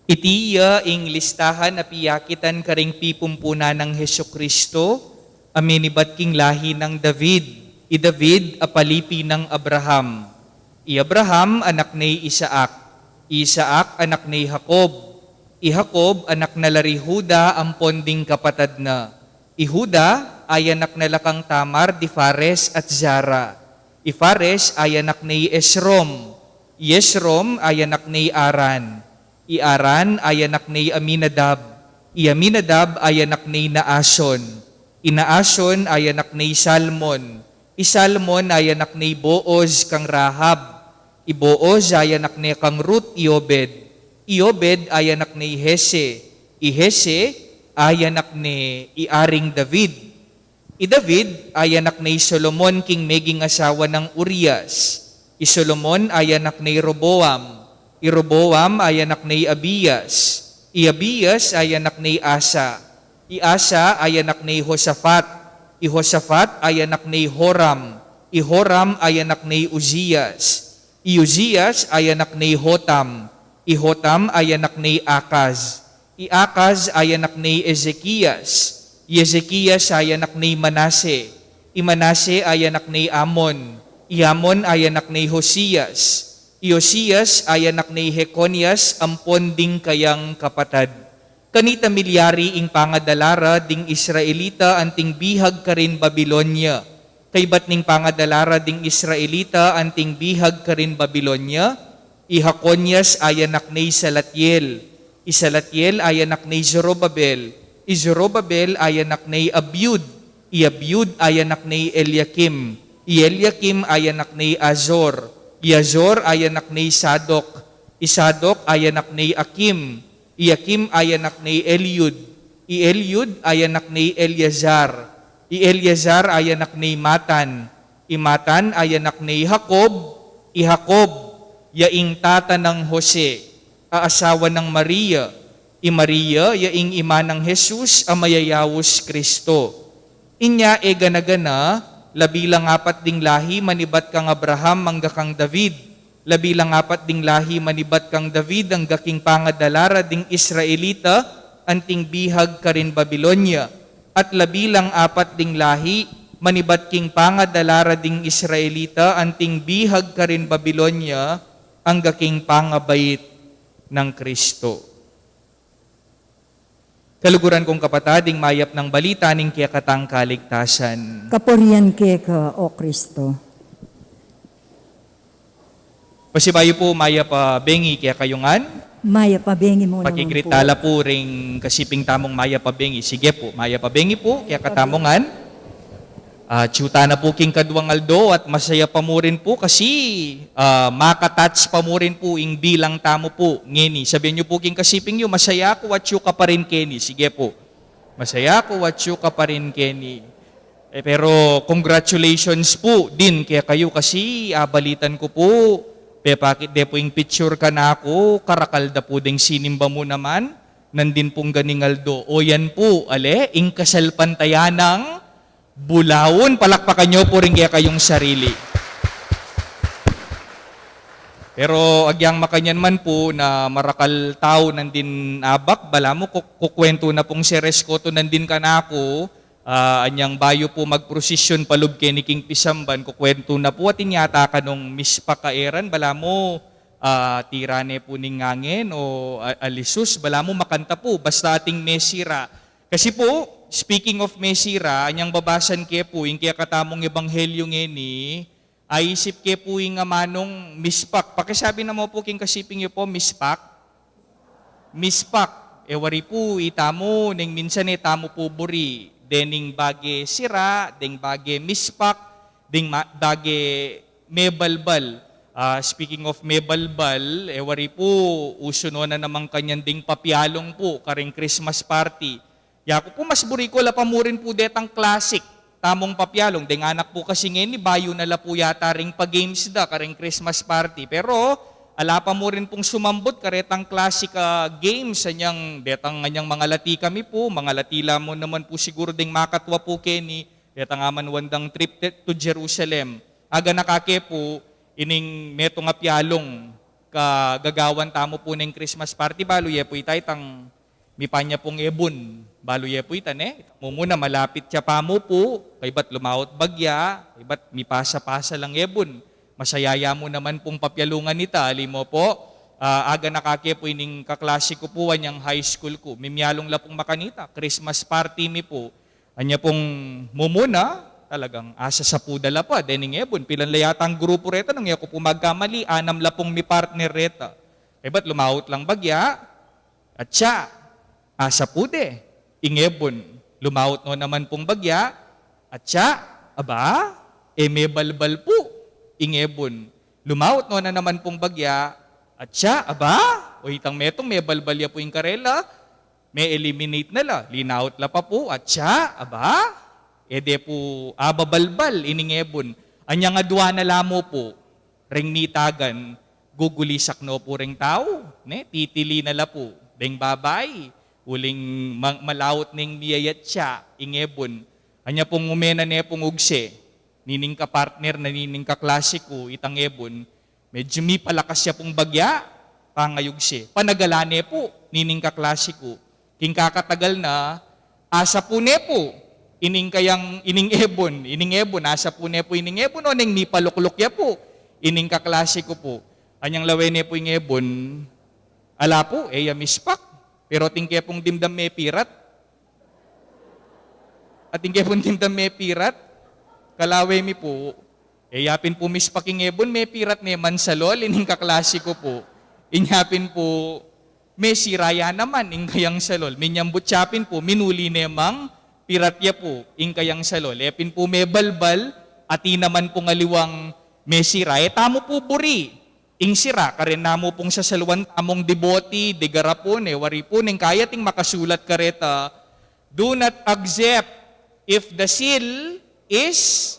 Itiya ing listahan na piyakitan karing pipumpuna ng Heso Kristo, aminibat king lahi ng David. I David apalipi ng Abraham. I Abraham anak ni Isaac. Isaac anak ni Jacob. I Jacob anak na lari Huda ang ponding kapatad na. I Huda ay anak na lakang Tamar di Fares at Zara. I Fares ay anak ni Esrom. I Esrom ay anak ni Aran. I Aran ay anak ni Aminadab. I Aminadab ay anak ni Naason. I Naason ay anak ni Salmon. I Salmon ay anak ni Booz kang Rahab. I Booz ay anak ni kang Ruth i Obed. I Obed ay anak ni Hese. I Hese ay anak ni Aring David. I David ay anak ni Solomon king meging asawa ng Urias. I Solomon ay anak ni Roboam. I Roboam ay anak ni Abiyas. I Abiyas ay anak ni Asa. I Asa ay anak ni Josaphat. I Josaphat ay anak ni Horam. I Horam ay anak ni Uzzias. I Uzzias ay anak ni Hotam. I Hotam ay anak ni Akaz. I Akaz ay anak ni Ezekias. I Ezekias ay anak ni Manase. I Manase ay anak ni Amon. I Amon ay anak ni Hosias. Iosias ay anak ni Jeconias, ampon ding kayang kapatad. Kanita milyari ing pangadalara ding Israelita anting bihag karin Babilonya. Kay bat ning pangadalara ding Israelita anting bihag karin Babilonya. I Jeconias ay anak ni Salatiel. I Salatiel ay anak ni Zorobabel. I Zorobabel ay anak ni Abiud. I Abiud ay anak ni Eliakim. I Eliakim ay anak ni Azor. I Azor ay anak ni Sadok. I Sadok ay anak ni Akim. I Akim ay anak ni Eliud. I Eliud ay anak ni Eleazar. I Eleazar ay anak ni Matan. I Matan ay anak ni Jacob. I Jacob, yaing tata ng Jose, aasawa ng Maria. I Maria, yaing ima ng Jesus, amayayawos Kristo. Inya e ganagana, labilang apat ding lahi manibat kang Abraham mangga kang David. Labilang apat ding lahi manibat kang David ang gaking pangadalara ding Israelita anting bihag karin Babilonya. At labilang apat ding lahi manibat king pangadalara ding Israelita anting bihag karin Babilonya ang gaking pangabait ng Kristo. Kaluguran kong kapatading mayap ng balita ning kaya katang kaligtasan. Kapurian keka, O Kristo. Pasibayo po mayap bengi kaya kayungan. Maya pabengi mo naman po. Pakigritala po ring kasiping tamong mayap bengi. Sige po, mayap bengi po kaya katamongan. Tiyuta na po king Kaduang Aldo at masaya pa mo rin po kasi makatouch pa mo rin po ing bilang tamo po. Ngeni, sabihin niyo po king kasiping niyo, masaya ako at ka pa rin Kenny. Sige po, masaya ako at ka pa rin Kenny. Pero congratulations po din kaya kayo kasi balitan ko po. Bakit de po yung picture ka na ako, karakalda po ding sinimba mo naman, nandin pong ganing Aldo. O yan po, ale, ing kasal pantayanang Bulawon, palakpakan nyo po rin kaya kayong sarili. Pero agyang makanyan man po na marakal tao nandin abak, bala mo kukwento na pong si Reskoto nandin ka na ako, anyang bayo po magprosesyon palub kini King Pisamban, kukwento na po at inyata ka nung mispa kaeran, bala mo tirane po ning ngangin o alisus, bala mo makanta po, basta ating mesira. Kasi po, speaking of mesira, anyang babasan ke po, yung kaya katamong ebanghelyo ngeni, ay isip ke po yung manong mispak. Pakisabi na mo po king kasiping nyo po, mispak. Mispak. Ewari po, itamo, ning minsan tamo po buri. Dening bage sira, ding bage mispak, ding bage mebalbal. Speaking of mebalbal, ewari po, uso no na namang kanyan ding papyalong po, karing Christmas party. Yaku po mas buri ko la pamurin po detang classic. Tamong papyalong, deng anak po kasi ngayon ni Bayo na la po yata ring pa-games da, karing Christmas party. Pero, ala pa mo rin pong sumambot karetang classic games sa niyang detang nganyang mga lati kami po, mga latila mo naman po siguro ding makatwa po Kenny, detang aman wandang trip to Jerusalem. Aga nakake po, ining meto nga piyalong kagagawan tamo po ng Christmas party, balo ye po itay tang mipanya pong ebon. Balo ye po itan mumuna malapit siya pa mo po, kay ba't lumawot bagya, kay ba't mipasa-pasa lang ebon. Masayaya mo naman pong papyalungan nita, ali mo po, aga nakake po ining kaklase ko po, anyang high school ko, mimyalong la pong makanita, Christmas party mi po, anya pong mumuna, talagang asa sa pudala pa, dening ebon, pilan layata ang grupo reta, nang ako po magkamali, 6 la pong mi partner reta. Kay ba't lumawot lang bagya, at siya, asa pude, ingebon, lumawot no naman pong bagya, at siya, aba, may balbal po, ingebon, lumawot no na naman pong bagya, at siya, aba, o itang metong may balbalya po yung karela, may eliminate na la, linaut la pa po, at siya, aba, ede po ababalbal, iningebon, anya nga dua na lamo po, ring mitagan, gugulisak no po ring tao, titili na la po, deng babay, uling malawot ning biyayat siya, ingebon. Anya pong umena ne pong ugse, nining ka partner na nining ka klasiko, itang ebon, medyo mi palakas siya pong bagya, pangayugse. Panagalane po, nining ka klasiko. King kakatagal na, asa po ne po, ining ebon, asa po ne po ining ebon, o ning mi palukluk ya po, ining ka klasiko po. Anyang lawe ne po yung ebon, ala po, mispak. Pero tingke pong dimdam may pirat. At tingke pong dimdam may pirat. Kalawe mi po. Yapin po mispaking ebon, may pirat ne mansalol, ining kaklasiko po. Inyapin po, may siraya naman, ingkayang salol. Minyambut syapin po, minuli nemang piratya po, ingkayang salol. Yapin po may balbal, ati naman po ngaliwang may siraya. Tamo po buri. Ing sira, karin namo pong sa salwan tamong deboti, degarapon, waripon, ing kaya ting makasulat kareta, do not accept if the seal is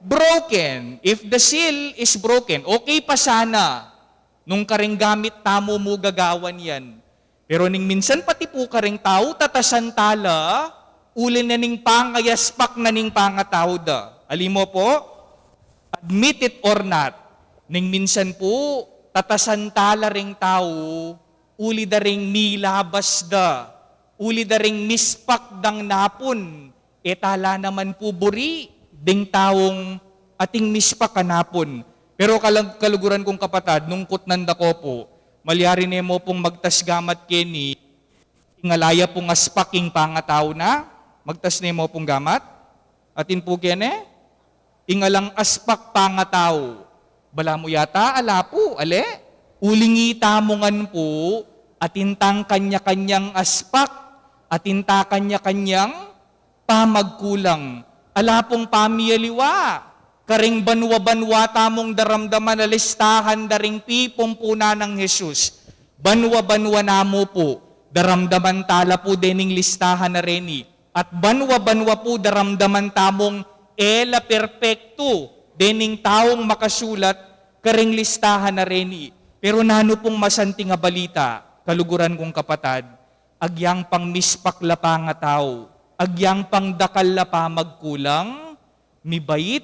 broken. If the seal is broken, okay pa sana, nung karing gamit tamo mo gagawan yan. Pero ning minsan pati po karing tao, tatasan tala, ulin na ning pangayaspak na ning pangatao da. Alimo po, admit it or not, ning minsan po, tatasantala ring tao, uli da ring milabas da, uli da ring mispak dang napon, etala naman po buri, ding taong ating mispak kanapon. Pero kaluguran kong kapatad, nungkot nanda ko po, malyari ne mo pong magtasgamat Kenny, ingalaya pong aspaking pangatao na, magtas ne mo pong gamat, atin po kene, ingalang aspak pangatao, bala mo yata, ala po, ale, ulingi tamongan po, atintang kanya-kanyang aspak, atinta kanya-kanyang pamagkulang, ala pong pamiyaliwa, karing banwa-banwa tamong daramdaman na listahan daring pipong puna ng Jesus, banwa-banwa na mo po, daramdaman tala po dening listahan na reni, at banwa-banwa po daramdaman tamong ela perfecto, dening taong makasulat, karing listahan na reni. Pero nano pong masanting nga balita, kaluguran kong kapatad, agyang pang mispakla pa nga tao, agyang pang dakal la pa magkulang, mibait,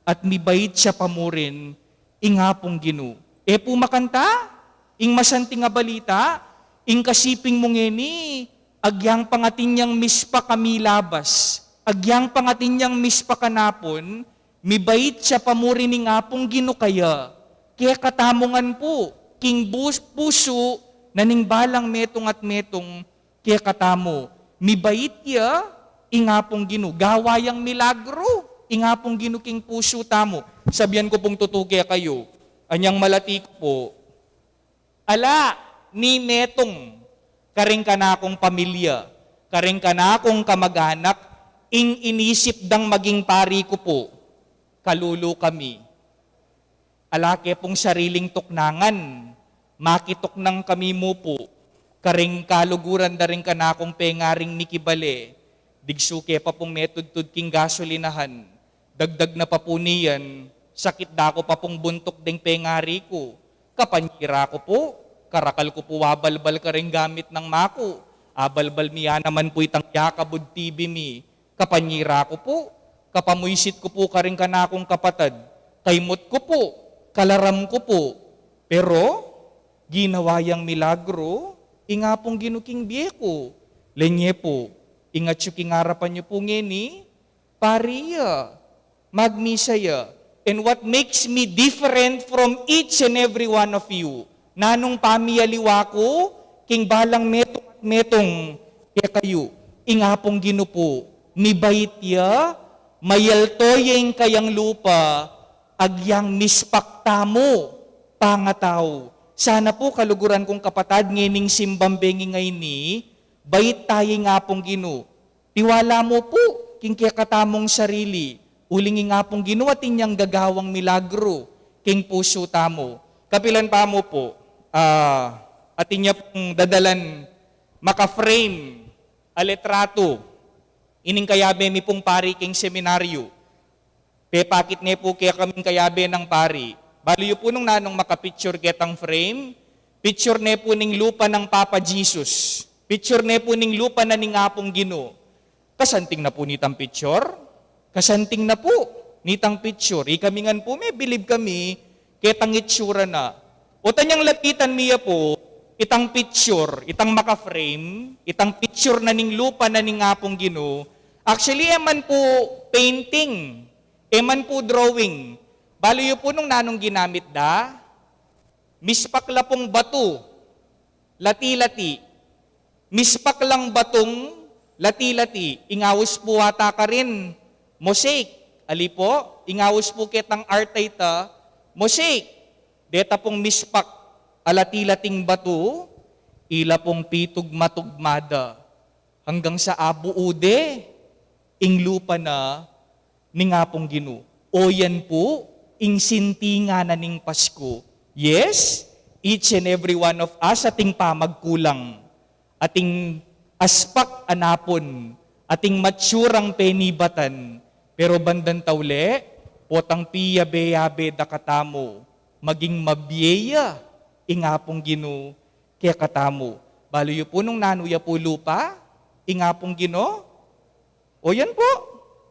at mibait siya pamurin, inga pong ginu. Po makanta, ing masanting nga balita, ing kasiping mong ngeni, agyang pangatin niyang mispa kami labas, agyang pangatin niyang mispa kanapon, mibait siya pamurin ni nga pong ginukaya. Kaya katamongan po, king puso na ning balang metong at metong kaya katamo. Mibait ya, inga pong ginu. Gawayang milagro, inga pong ginu king puso tamo. Sabihan ko pong tutuki kayo, anyang malati ko po, ala, ni metong, karing ka na akong pamilya, karing ka na akong kamag-anak, ing inisip dang maging pari ko po, kalulo kami. Alake pong sariling tuknangan, makitok ng kami mo po, Karing kaluguran da rin ka na akong pengaring nikibale, digsuke pa pong metod-tud king gasolinahan, dagdag na pa po niyan, sakit da ko pa pong buntok ding pengari ko, kapanyira ko po, karakal ko po wabalbal ka rin gamit ng mako, abalbal miya naman po itang yakabud TV mi, kapanyira ko po, kapamuysit ko po ka rin ka na akong kapatad, kaymot ko po, kalaram ko po, pero ginawayang milagro, inga pong ginuking biyeko, lenye po, ingat yung kingarapan niyo po ngeni, pariya, magmisaya. And what makes me different from each and every one of you, nanong pamiyaliwa ko, king balang metong kaya kayo, inga pong ginupo, ni baitya, mayaltoyeng kayang lupa, agyang mispaktamo, pangataw. Sana po kaluguran kong kapatad, ngining simbambengi ngay ni, bait tayo nga pong ginu. Tiwala mo po, king kaya katamong sarili, ulingi nga pong ginu at inyang gagawang milagro, king puso tamo. Kapilan pa mo po, at inya pong dadalan, maka-frame, aletrato, ining kayabe mi pong pari king seminaryo. Pepakit ne po kaya kaming kayabe ng pari. Baliyo po nung nanong makapicture getang frame, picture ne po ning lupa ng Papa Jesus. Picture ne po ning lupa na ning apong Ginoo. Kasanting na po nitang picture. Kasanting na po nitang picture. Ikamingan po, may bilib kami, ketang itsura na. O tanyang lapitan miya po, itang picture, itang maka-frame, itang picture na ning lupa na ning apong Ginoo. Actually, eman po painting, eman po drawing. Baliyo po nung nanong ginamit da, mispakla pong bato, lati-lati. Mispak lang batong, lati-lati. Ingawos po wata ka rin, mosaic. Ali po, ingawos po kitang artayta, mosaic. Deta pong mispak, alati-lating bato, ila pong pitug matugmada. Hanggang sa abuude, ing lupa na, ni nga pong Ginoo. O yan po, ing sintinga na ning Pasko. Yes, each and every one of us ating pamagkulang, ating aspak anapon, ating matsurang penibatan, pero bandan tawle, potang piyabe-yabe da katamo, maging mabyeya, ingapong Ginoo, kaya katamo. Baliyo po nung nanuya po lupa, ingapong Ginoo, o yan po,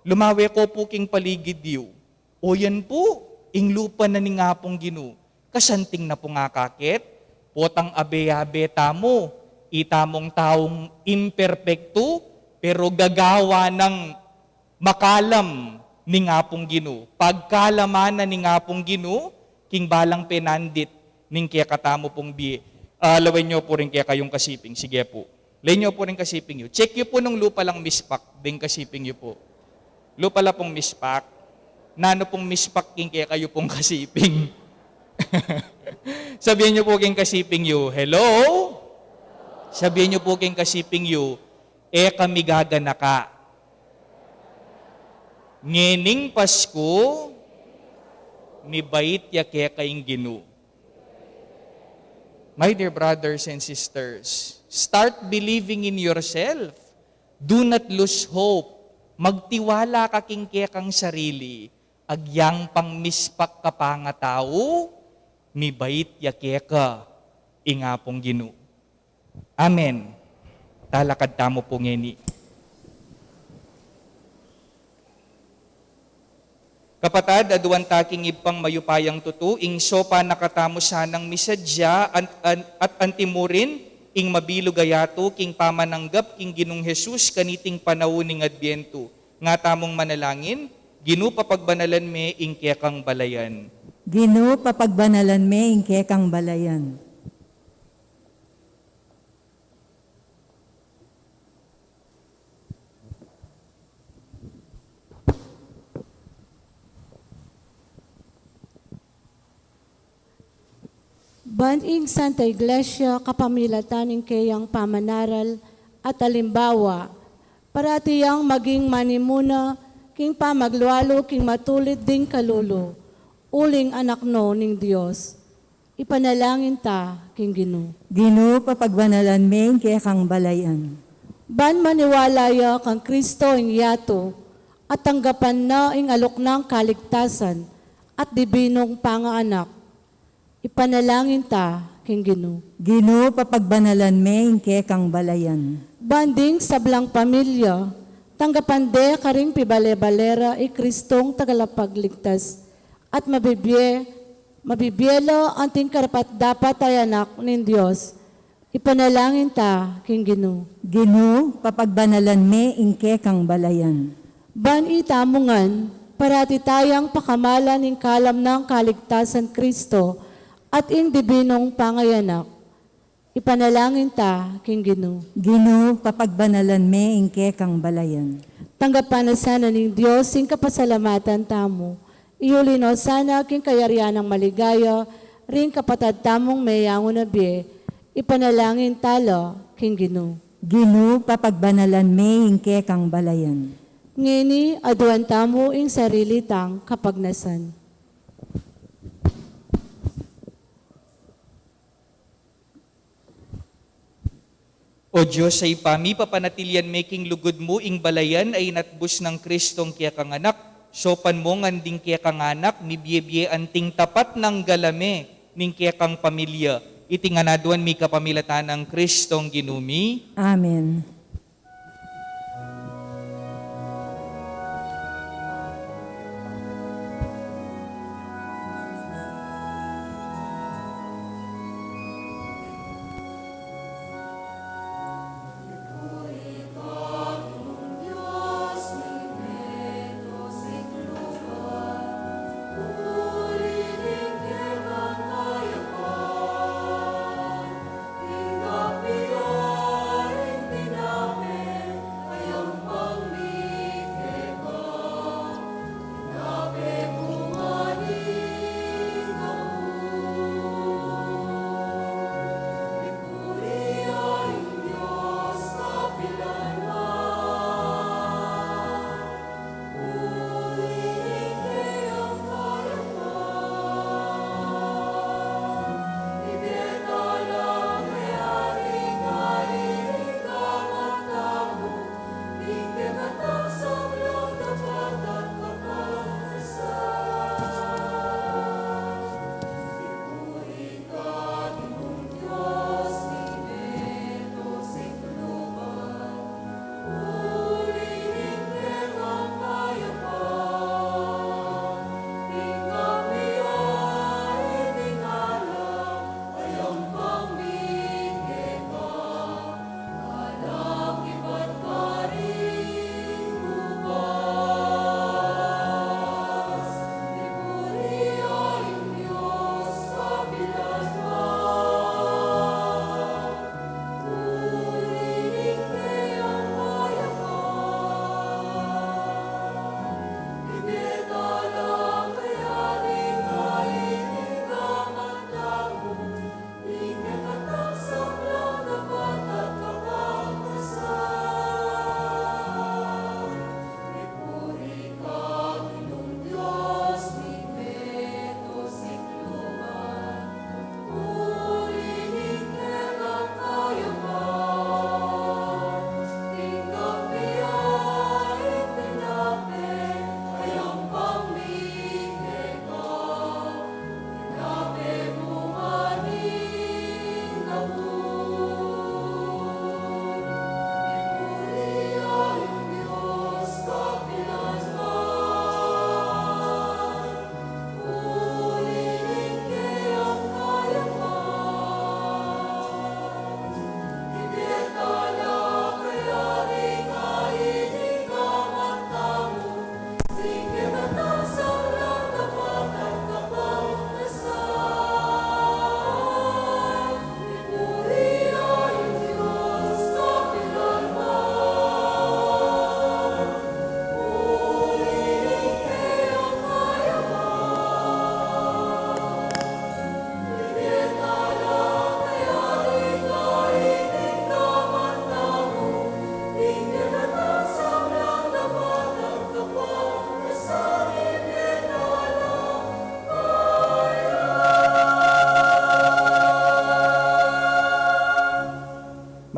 lumawe ko po king paligid yu. O yan po, ing lupa na ni nga pong Ginoo. Kasanting na po nga kakit, potang abe-abe tamo, itamong taong imperfecto, pero gagawa ng makalam ni nga pong Ginoo. Pagkalamanan ni nga pong Ginoo, king balang penandit, ning kaya katamo pong biye. Lawen nyo po rin kaya kayong kasiping. Sige po. Lawen nyo po rin kasiping nyo. Check nyo po nung lupa lang mispak, ding kasiping nyo po. Lupa lang pong mispak, nano pong mispaking kaya kayo pong kasiping. Sabihin nyo po kayong kasiping yu, hello? Sabihin nyo po kayong kasiping yu, kami gagana ka. Ngening Pasko, ni bait ya kaya kayong Ginoo. My dear brothers and sisters, start believing in yourself. Do not lose hope. Magtiwala ka king kaya kang sarili. Agyang pang mispak ka pa nga tao, mi bait ya keka, ingapong Ginoo. Amen. Talakad tamo po ngeni. Kapatad, aduan taking ipang mayupayang tutu, ing sopa nakatamo sanang misadya at antimurin, ing mabilog ayato, king pamananggap, king Ginong Jesus, kaniting panawuning adbyento. Nga tamong manalangin, Ginoo papagbanalan me ing kekang balayan. Ginoo papagbanalan me ing kekang balayan. Baning Santa Iglesia, kapamilataning kayang pamanaral at alimbawa, paratiyang maging manimuna, king pamaglualo, king matulid ding kalulo, uling anak no ning Diyos. Ipanalangin ta, King Ginoo. Ginoo papagbanalan me kaya kang balayan. Ban maniwalaya kang Kristo ing yato, at tanggapan na ing alok ng kaligtasan, at dibinong pangaanak. Ipanalangin ta, King Ginoo. Ginoo papagbanalan me kaya kang balayan. Banding sa blang pamilya, tanggapan de karing pibale-balera i Kristong tagalapagligtas, at mabibiyelo anting karapat dapat ay anak ng Diyos. Ipanalangin ta, King Ginoo. Ginoo papagbanalan me kaya kang balayan. Ban itamungan, parati tayang pakamalan ng kalam ng kaligtasan Kristo at ing dibinong pangayanak. Ipanalangin ta, King Ginoo. Ginoo papagbanalan me kaya kang balayan. Tanggapan na sana ng Diyos ing kapasalamatan tamo. Iulino sana king kayarian ng maligaya, ring kapatad tamong mayango na biye. Ipanalangin talo, King Ginoo. Ginoo papagbanalan me kaya kang balayan. Ngini, aduan tamo ing sarili tang kapagnasan. O Diyos, ay pami papanatilian making lugod mo ing balayan ay natbus ng Kristong kaya kang anak. Sopan mo nganding kaya kang anak, ni biye anting tapat ng galame, ning kaya kang pamilya. Itinganaduan mi kapamilatan ng Kristong ginumi. Amen.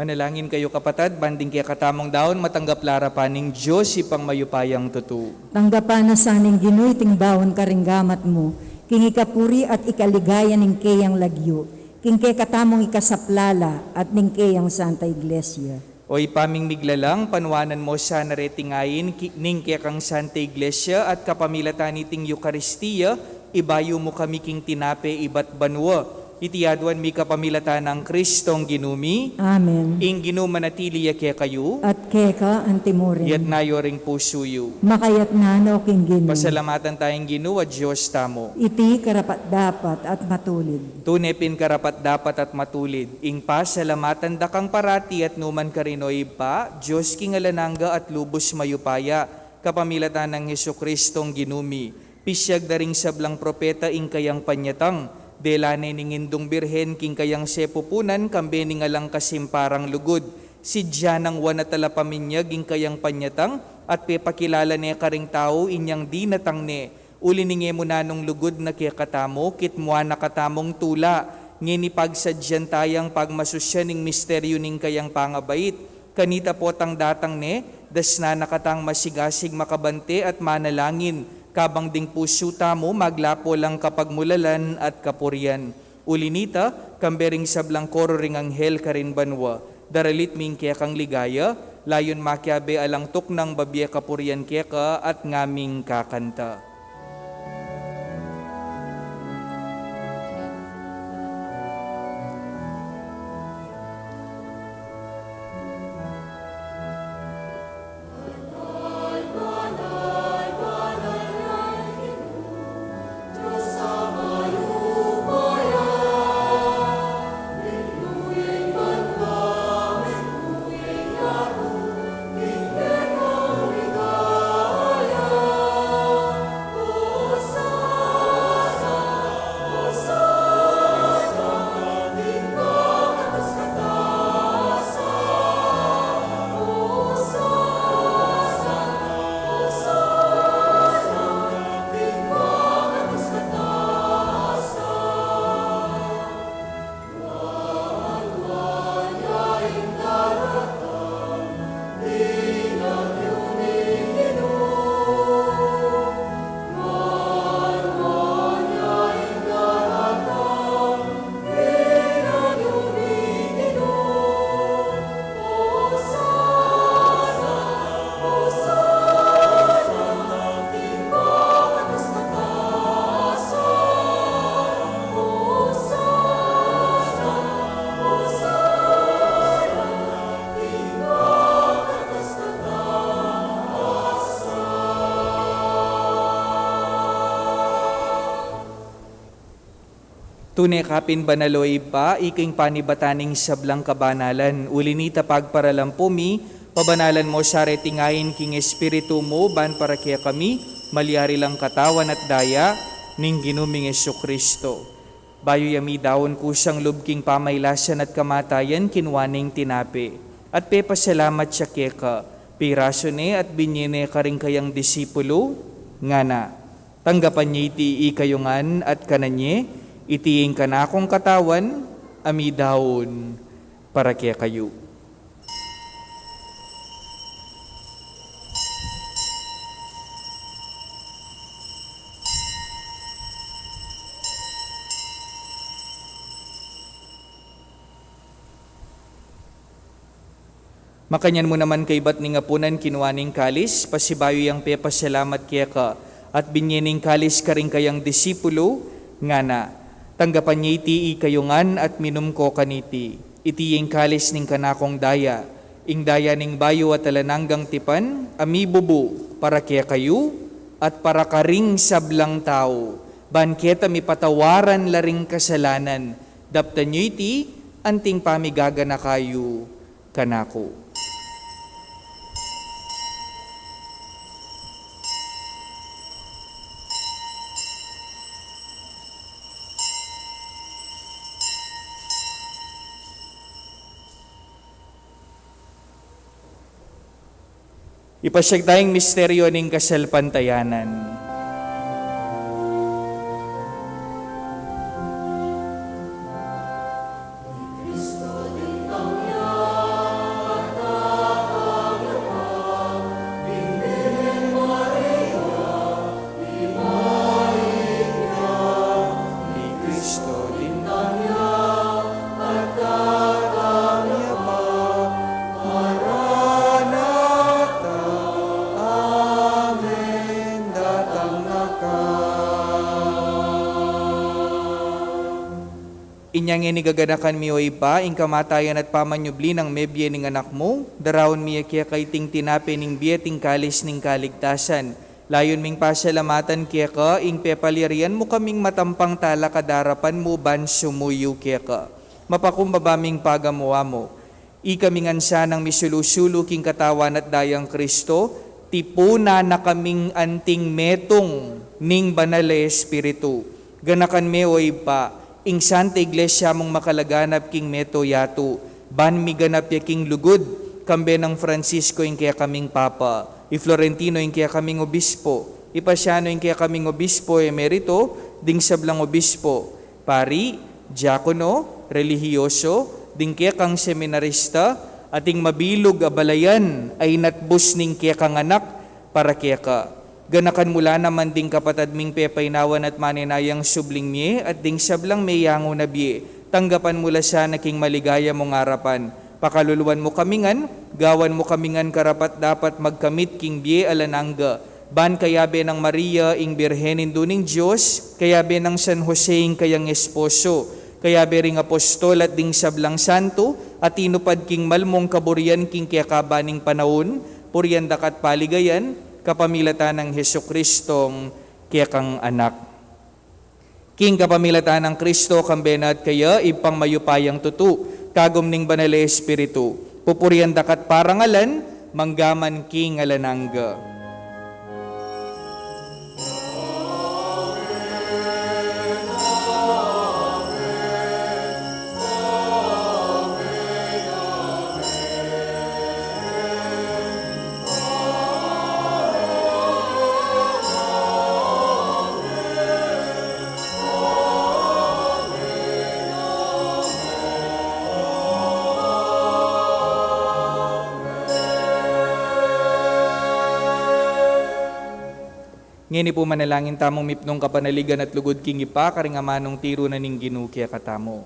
Manalangin kayo kapatid, banding kaya katamong daon, matanggap lara pa ning Diyos ipang mayupayang tutu. Tanggapan na sa ning Ginoy ting bawon karinggamat mo, king ikapuri at ikaligaya ning kayang lagyo, king kay katamong ikasaplala at ning kayang Santa Iglesia. O ipaming miglalang, panwanan mo siya naretingayin, ning kaya kang Santa Iglesia at kapamilatan iting Eucharistia, ibayo mo kami king tinape ibat banwa. Itiadwan mi kapamilatan ng Kristong ginumi, Amen. ing ginumanatili kaya kayo, At keka antimurin. yat nayo ring pusuyo. Makayat nano king Ginoy. Pasalamatan tayong Ginoo at Diyos tamo. Iti karapat dapat at matulid. Tunepin karapat dapat at matulid. Ing pasalamatan dakang parati at numan karinoy pa, Diyos king alananga at lubos mayupaya, kapamilatan ng Hesukristong ginumi. Pisyag daring sablang propeta ing kayang panyatang, delane ning indong birhen king kayang sepupunan, kambe ning alang kasimparang lugod. Si Diyanang wanatala paminyag ing kayang panyatang, at pepakilala niya karing tao inyang di natang ne. Uli ninge mo nanong lugod na kaya katamo, kitmua na katamong tula, ngini pagsadyan tayang pagmasusya ning misteryo ning kayang pangabait. Kanita po tang datang ne, das na nakatang masigasig makabante at manalangin, kabang ding puso tamo maglapo lang kapag mulalan at kapurian. Ulinita, kambering sablang koro ring anghel karin banwa, daralit ming kaya kang ligaya, layon makiabe alang tuk ng babya kapurian kaya ka at ngaming kakanta. Tunay kapin banaloy pa, iking panibataning sablang kabanalan. Ulinita pagparalampumi, pabanalan mo sa retingayin king espiritu mo, ban para kaya kami, maliari lang katawan at daya, ning ginuming Jesucristo. Bayo yami daon kusang lubking pamaylasan at kamatayan, kinwaning tinape. At pepasalamat siya keka, piraso ne at binyene karing kayang disipulo, nga na. Tanggapan niya iti ikayungan at kananye, itiing kanakong katawan, amidahon para kaya kayo. Makanyan mo naman kay bat ning apunan kinuaning kalis, pasibayo yang pepasalamat kaya ka, at binyening kalis ka rin kayang disipulo, nga na. Tanggapan niya iti ikayungan at minum ko kaniti. Iti yung kalis ning kanakong daya. Ing daya ning bayo at alananggang tipan, amibubu para kaya kayo at para karing sablang tao. Banketa mi patawaran laring kasalanan. Daptan niyo iti anting pamigaga na kayo kanako. Ipasyag tayong misteryo ng kasalpantayanan. Inyang inigaganakan mi o ipa, ing kamatayan at pamanyubli ng mebye ning anak mo, darawon mi kaya kay ting tinape ning biye ting kalis ning kaligtasan. Layon ming pasalamatan kaya ka, ing pepalirian mo kaming matampang tala kadarapan mo ban sumuyo kaya ka. Mapakumbaba ming pagamuwa mo. Ikaming ansa ng misulu-sulu king katawan at dayang Kristo, tipuna na kaming anting metong ning banale espiritu. Ganakan me o ipa, ing Santa Iglesia mong makalaganap king meto yato, ban mi ganap ya king lugod, kambe ng Francisco ing kaya kaming Papa, i Florentino ing kaya kaming Obispo, i Pasiano ing kaya kaming Obispo emerito, ding sablang Obispo, pari, diakono, relihiyoso, ding kaya kang seminarista, ating mabilog abalayan ay natbus ning kaya kang anak para kaya ka. Ganakan mula naman ding kapatad ming pepainawan at maninayang subling miye at ding sablang may yango na biye. Tanggapan mula siya na king maligaya mong harapan. Pakaluluan mo kamingan, gawan mo kamingan karapat dapat magkamit king biye alanangga. Ban kayabe ng Maria ing Birhenin duning Diyos, kayabe ng San Jose ing kayang esposo, kayabe ring apostol at ding sablang santo, at inupad king malmong kaburian king kiyakabaning panahon, puryandak at paligayan, kapamilatan ng Hesukristong kaya kang anak. King kapamilatan ng Kristo kambena at kaya ipang mayupayang tutu, kagom ning banale espiritu, pupuryandak at parangalan, manggaman king alanangga. Ngini po manalangin tamong mipnong kapanaligan at lugod king ipa, karingamanong tiro na ning ginukya katamo.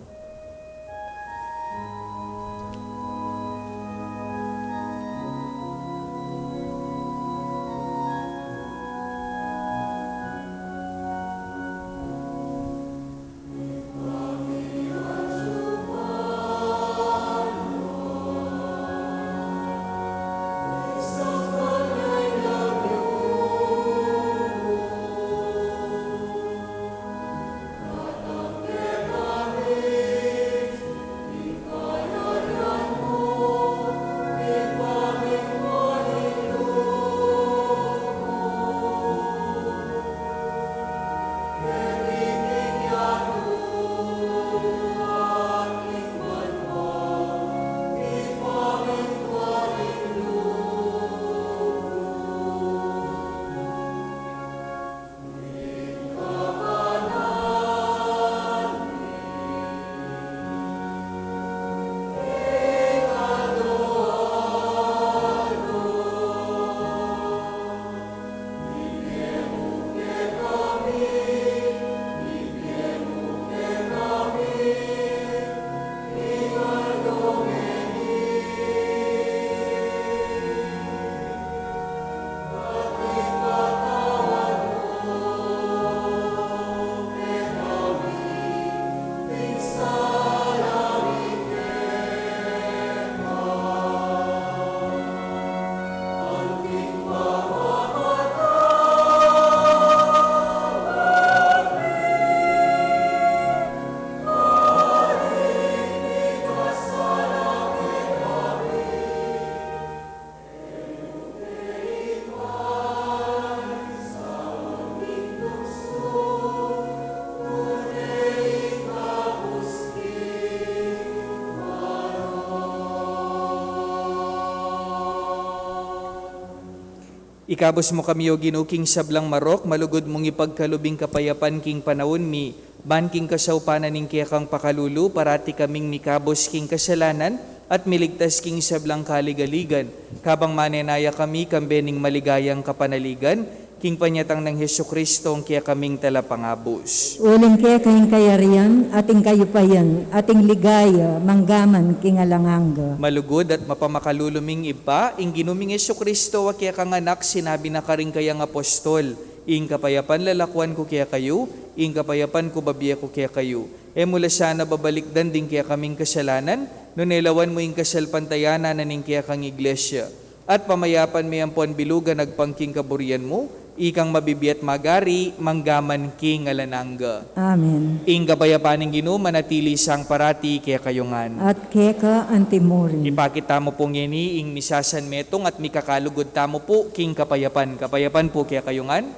Ikabos mo kami o ginuking sablang marok, malugod mong ipagkalubing kapayapan king panahon mi, ban king kasaupanan ning kaya kang pakalulu, parati kaming mikabos king kasalanan, at miligtas king sablang kaligaligan. Kabang manenaya kami kambening maligayang kapanaligan, king panyatang ng Hesukristo ang kaya kaming talapangabos. Uling kaya kayong kayarian, ating kayupayan, ating ligaya, manggaman, kingalanganga. Malugod at mapamakaluluming iba, ing ginuming Hesukristo wa kaya kang anak, sinabi na karing kayang apostol, ing kapayapan lalakwan ko kaya kayo, ing kapayapan ko babiya ko kaya kayo. Mula siya na babalikdan din kaya kaming kasalanan, nunelawan mo ing kasalpantayana na ning kaya kang iglesia. At pamayapan mi ang puan bilugan nagpangking kaburian mo, ikang mabibiyat magari, manggaman king alanangga. Amen. Ing kapayapaning Ginoo manatili sang parati kaya kayungan. At keka antimurin. Ipakita mo pong yeni ing misasan metong at mikakalugod tamo po king kapayapan. Kapayapan po kaya kayungan.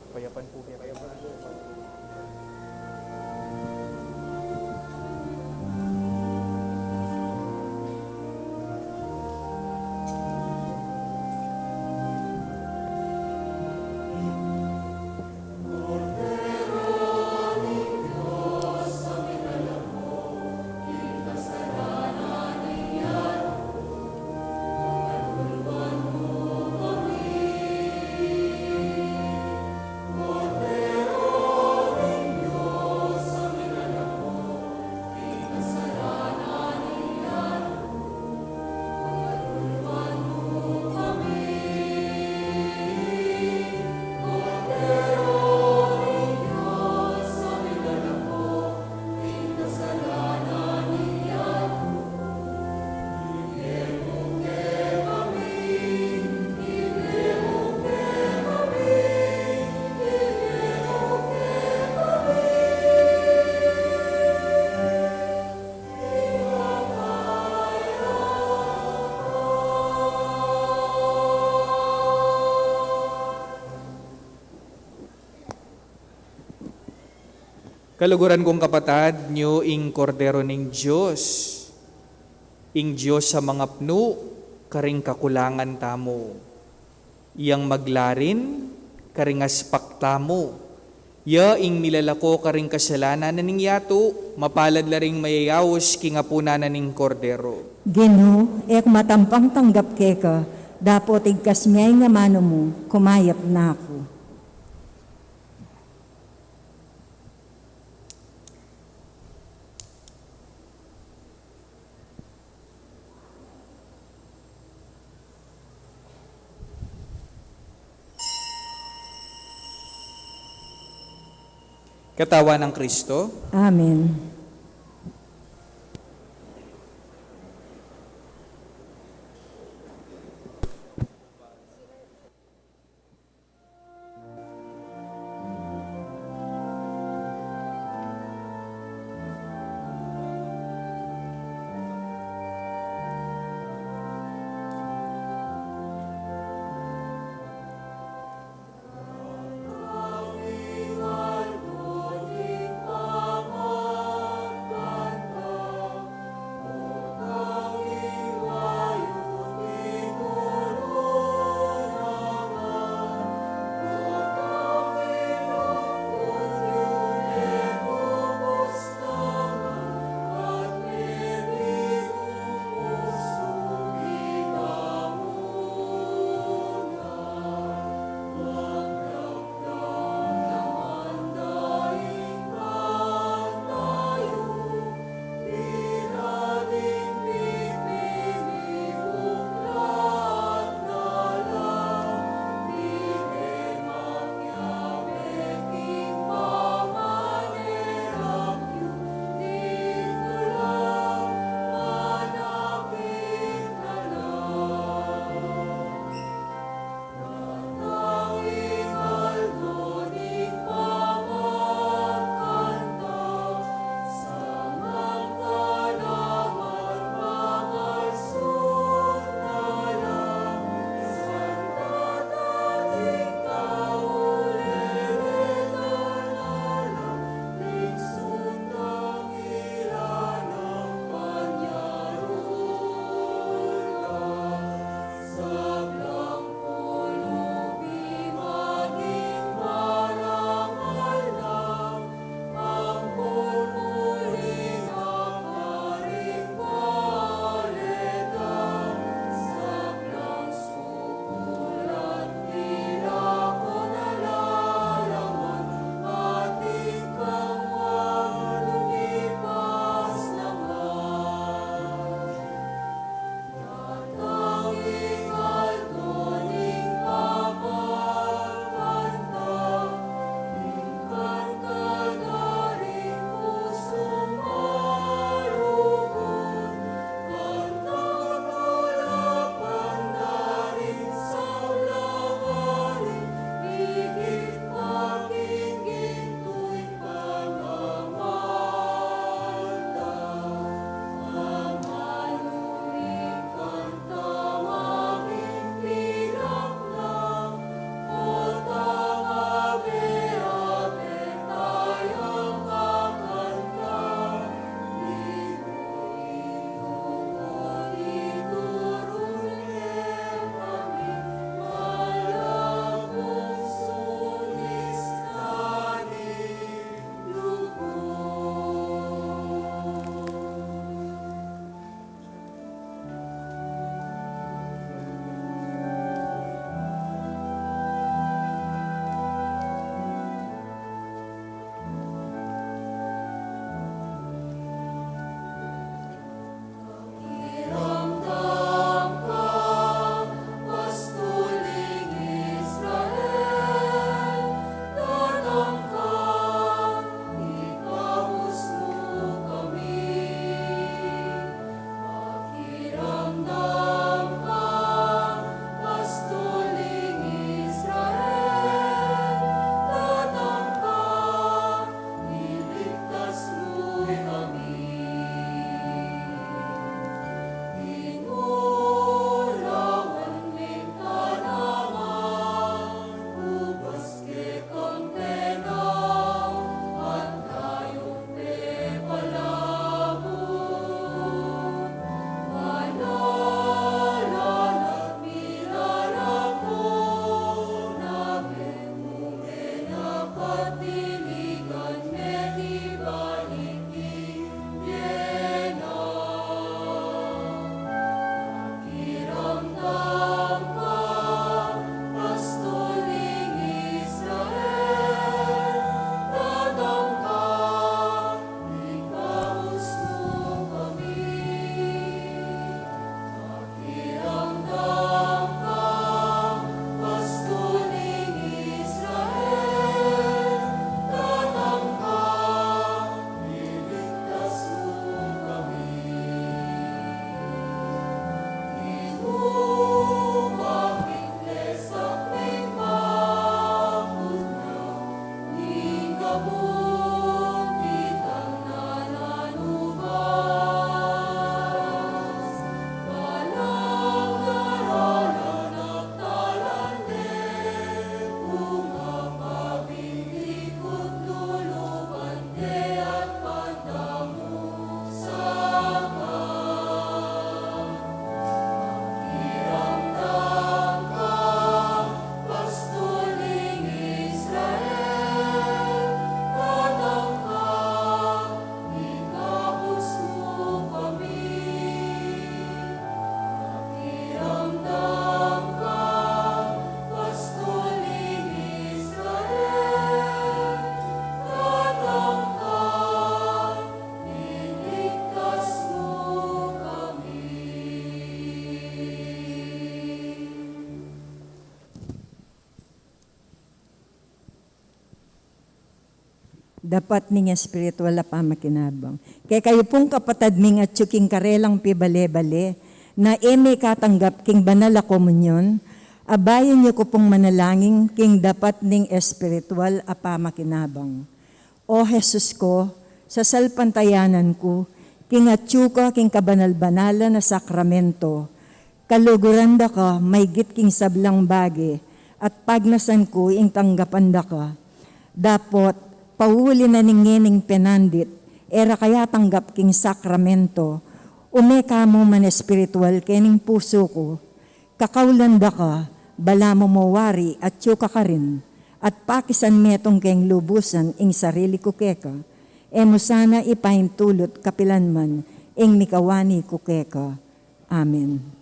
Kapayapan po kaya kayungan. Kaluguran kong kapatad, nyo ing kordero ning Diyos, ing Diyos sa mga pno, karing kakulangan tamo. Iyang maglarin, karing aspak tamo. Ya ing milalako karing kasalanan na ning yato, mapalad laring mayayawos kingapuna na ning kordero. Ginoo, ek matampang tanggap keka, dapat igkas miyay nga mano mo, kumayap na ako. Katawan ng Kristo, Amen. dapat ning espiritual na pamakinabang. Kaya kayo pong kapatad ming at tsuking karelang pibale-bale, na eme katanggap king banal a komunyon, abayan niyo ko pong manalangin king dapat ning espiritual a pamakinabang. O Jesus ko, sa salpantayanan ko, king atsuka king kabanal-banala na sakramento, kaluguran da ka, may git king sablang bagi, at pagnasan ko ing tanggapan da ka. Dapot, pauli na ningining penandit, era kaya tanggap king sakramento, umeka mo man espiritual kening puso ko, kakaulanda ka, bala mo mawari at tsuka ka rin, at pakisan metong keng lubusan ing sarili ko keka, emo sana ipahintulot kapilanman ing mikawani ko keka. Amen.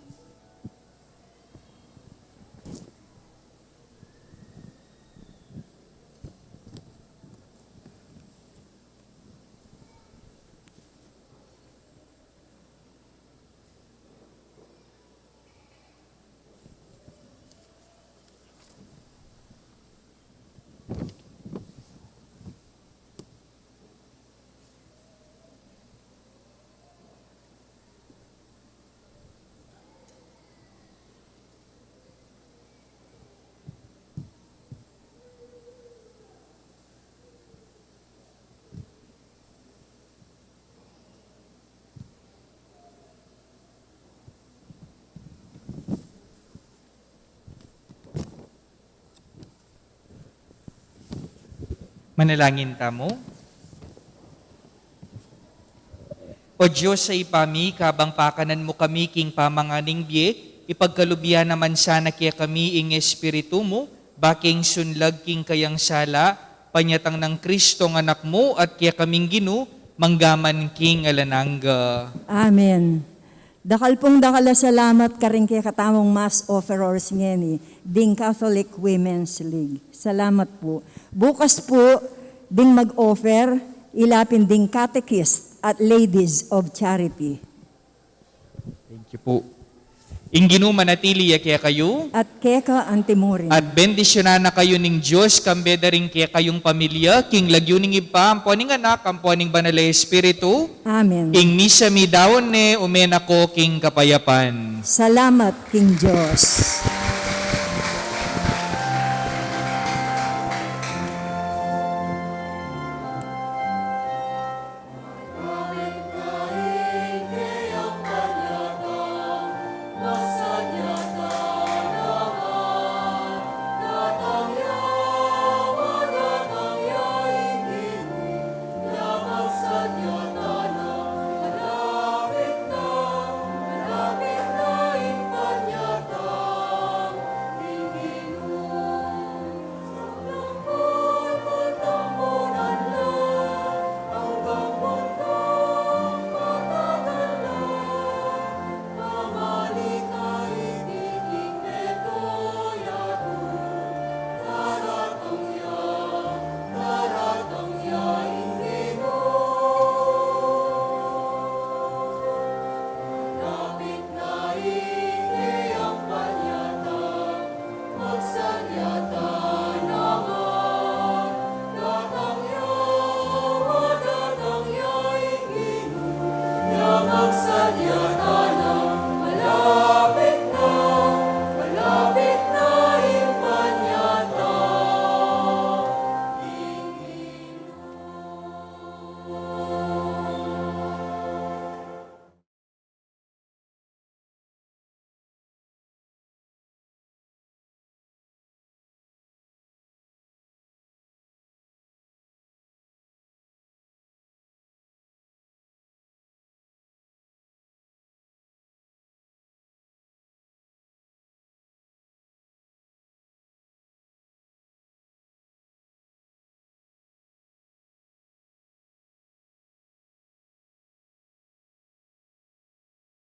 Manalangin tamo. O Diyos sa ipami, kabang pakanan mo kami king pamanganing biye, ipagkalubya naman sana kaya kami ing espiritu mo, baking sunlag king kayang sala, panyatang ng Kristo ng anak mo, at kaya kaming ginu, manggaman king alananga. Amen. Dakal pong dakala salamat ka rin kaya katamong mass offerors ngeni, ding Catholic Women's League. Salamat po. Bukas po, ding mag-offer, ilapin ding catechist at Ladies of Charity. Thank you po. Inginu manatili ya kaya kayo, At keka antimurin. at bendisyonan na kayo ning Diyos, kambeda rin kaya kayong pamilya, king lagyo ning ipa, ampo ning anak, ampo ning banal na espiritu, Amen. king misa mi daon ne, umen ako king kapayapan. Salamat, King Diyos.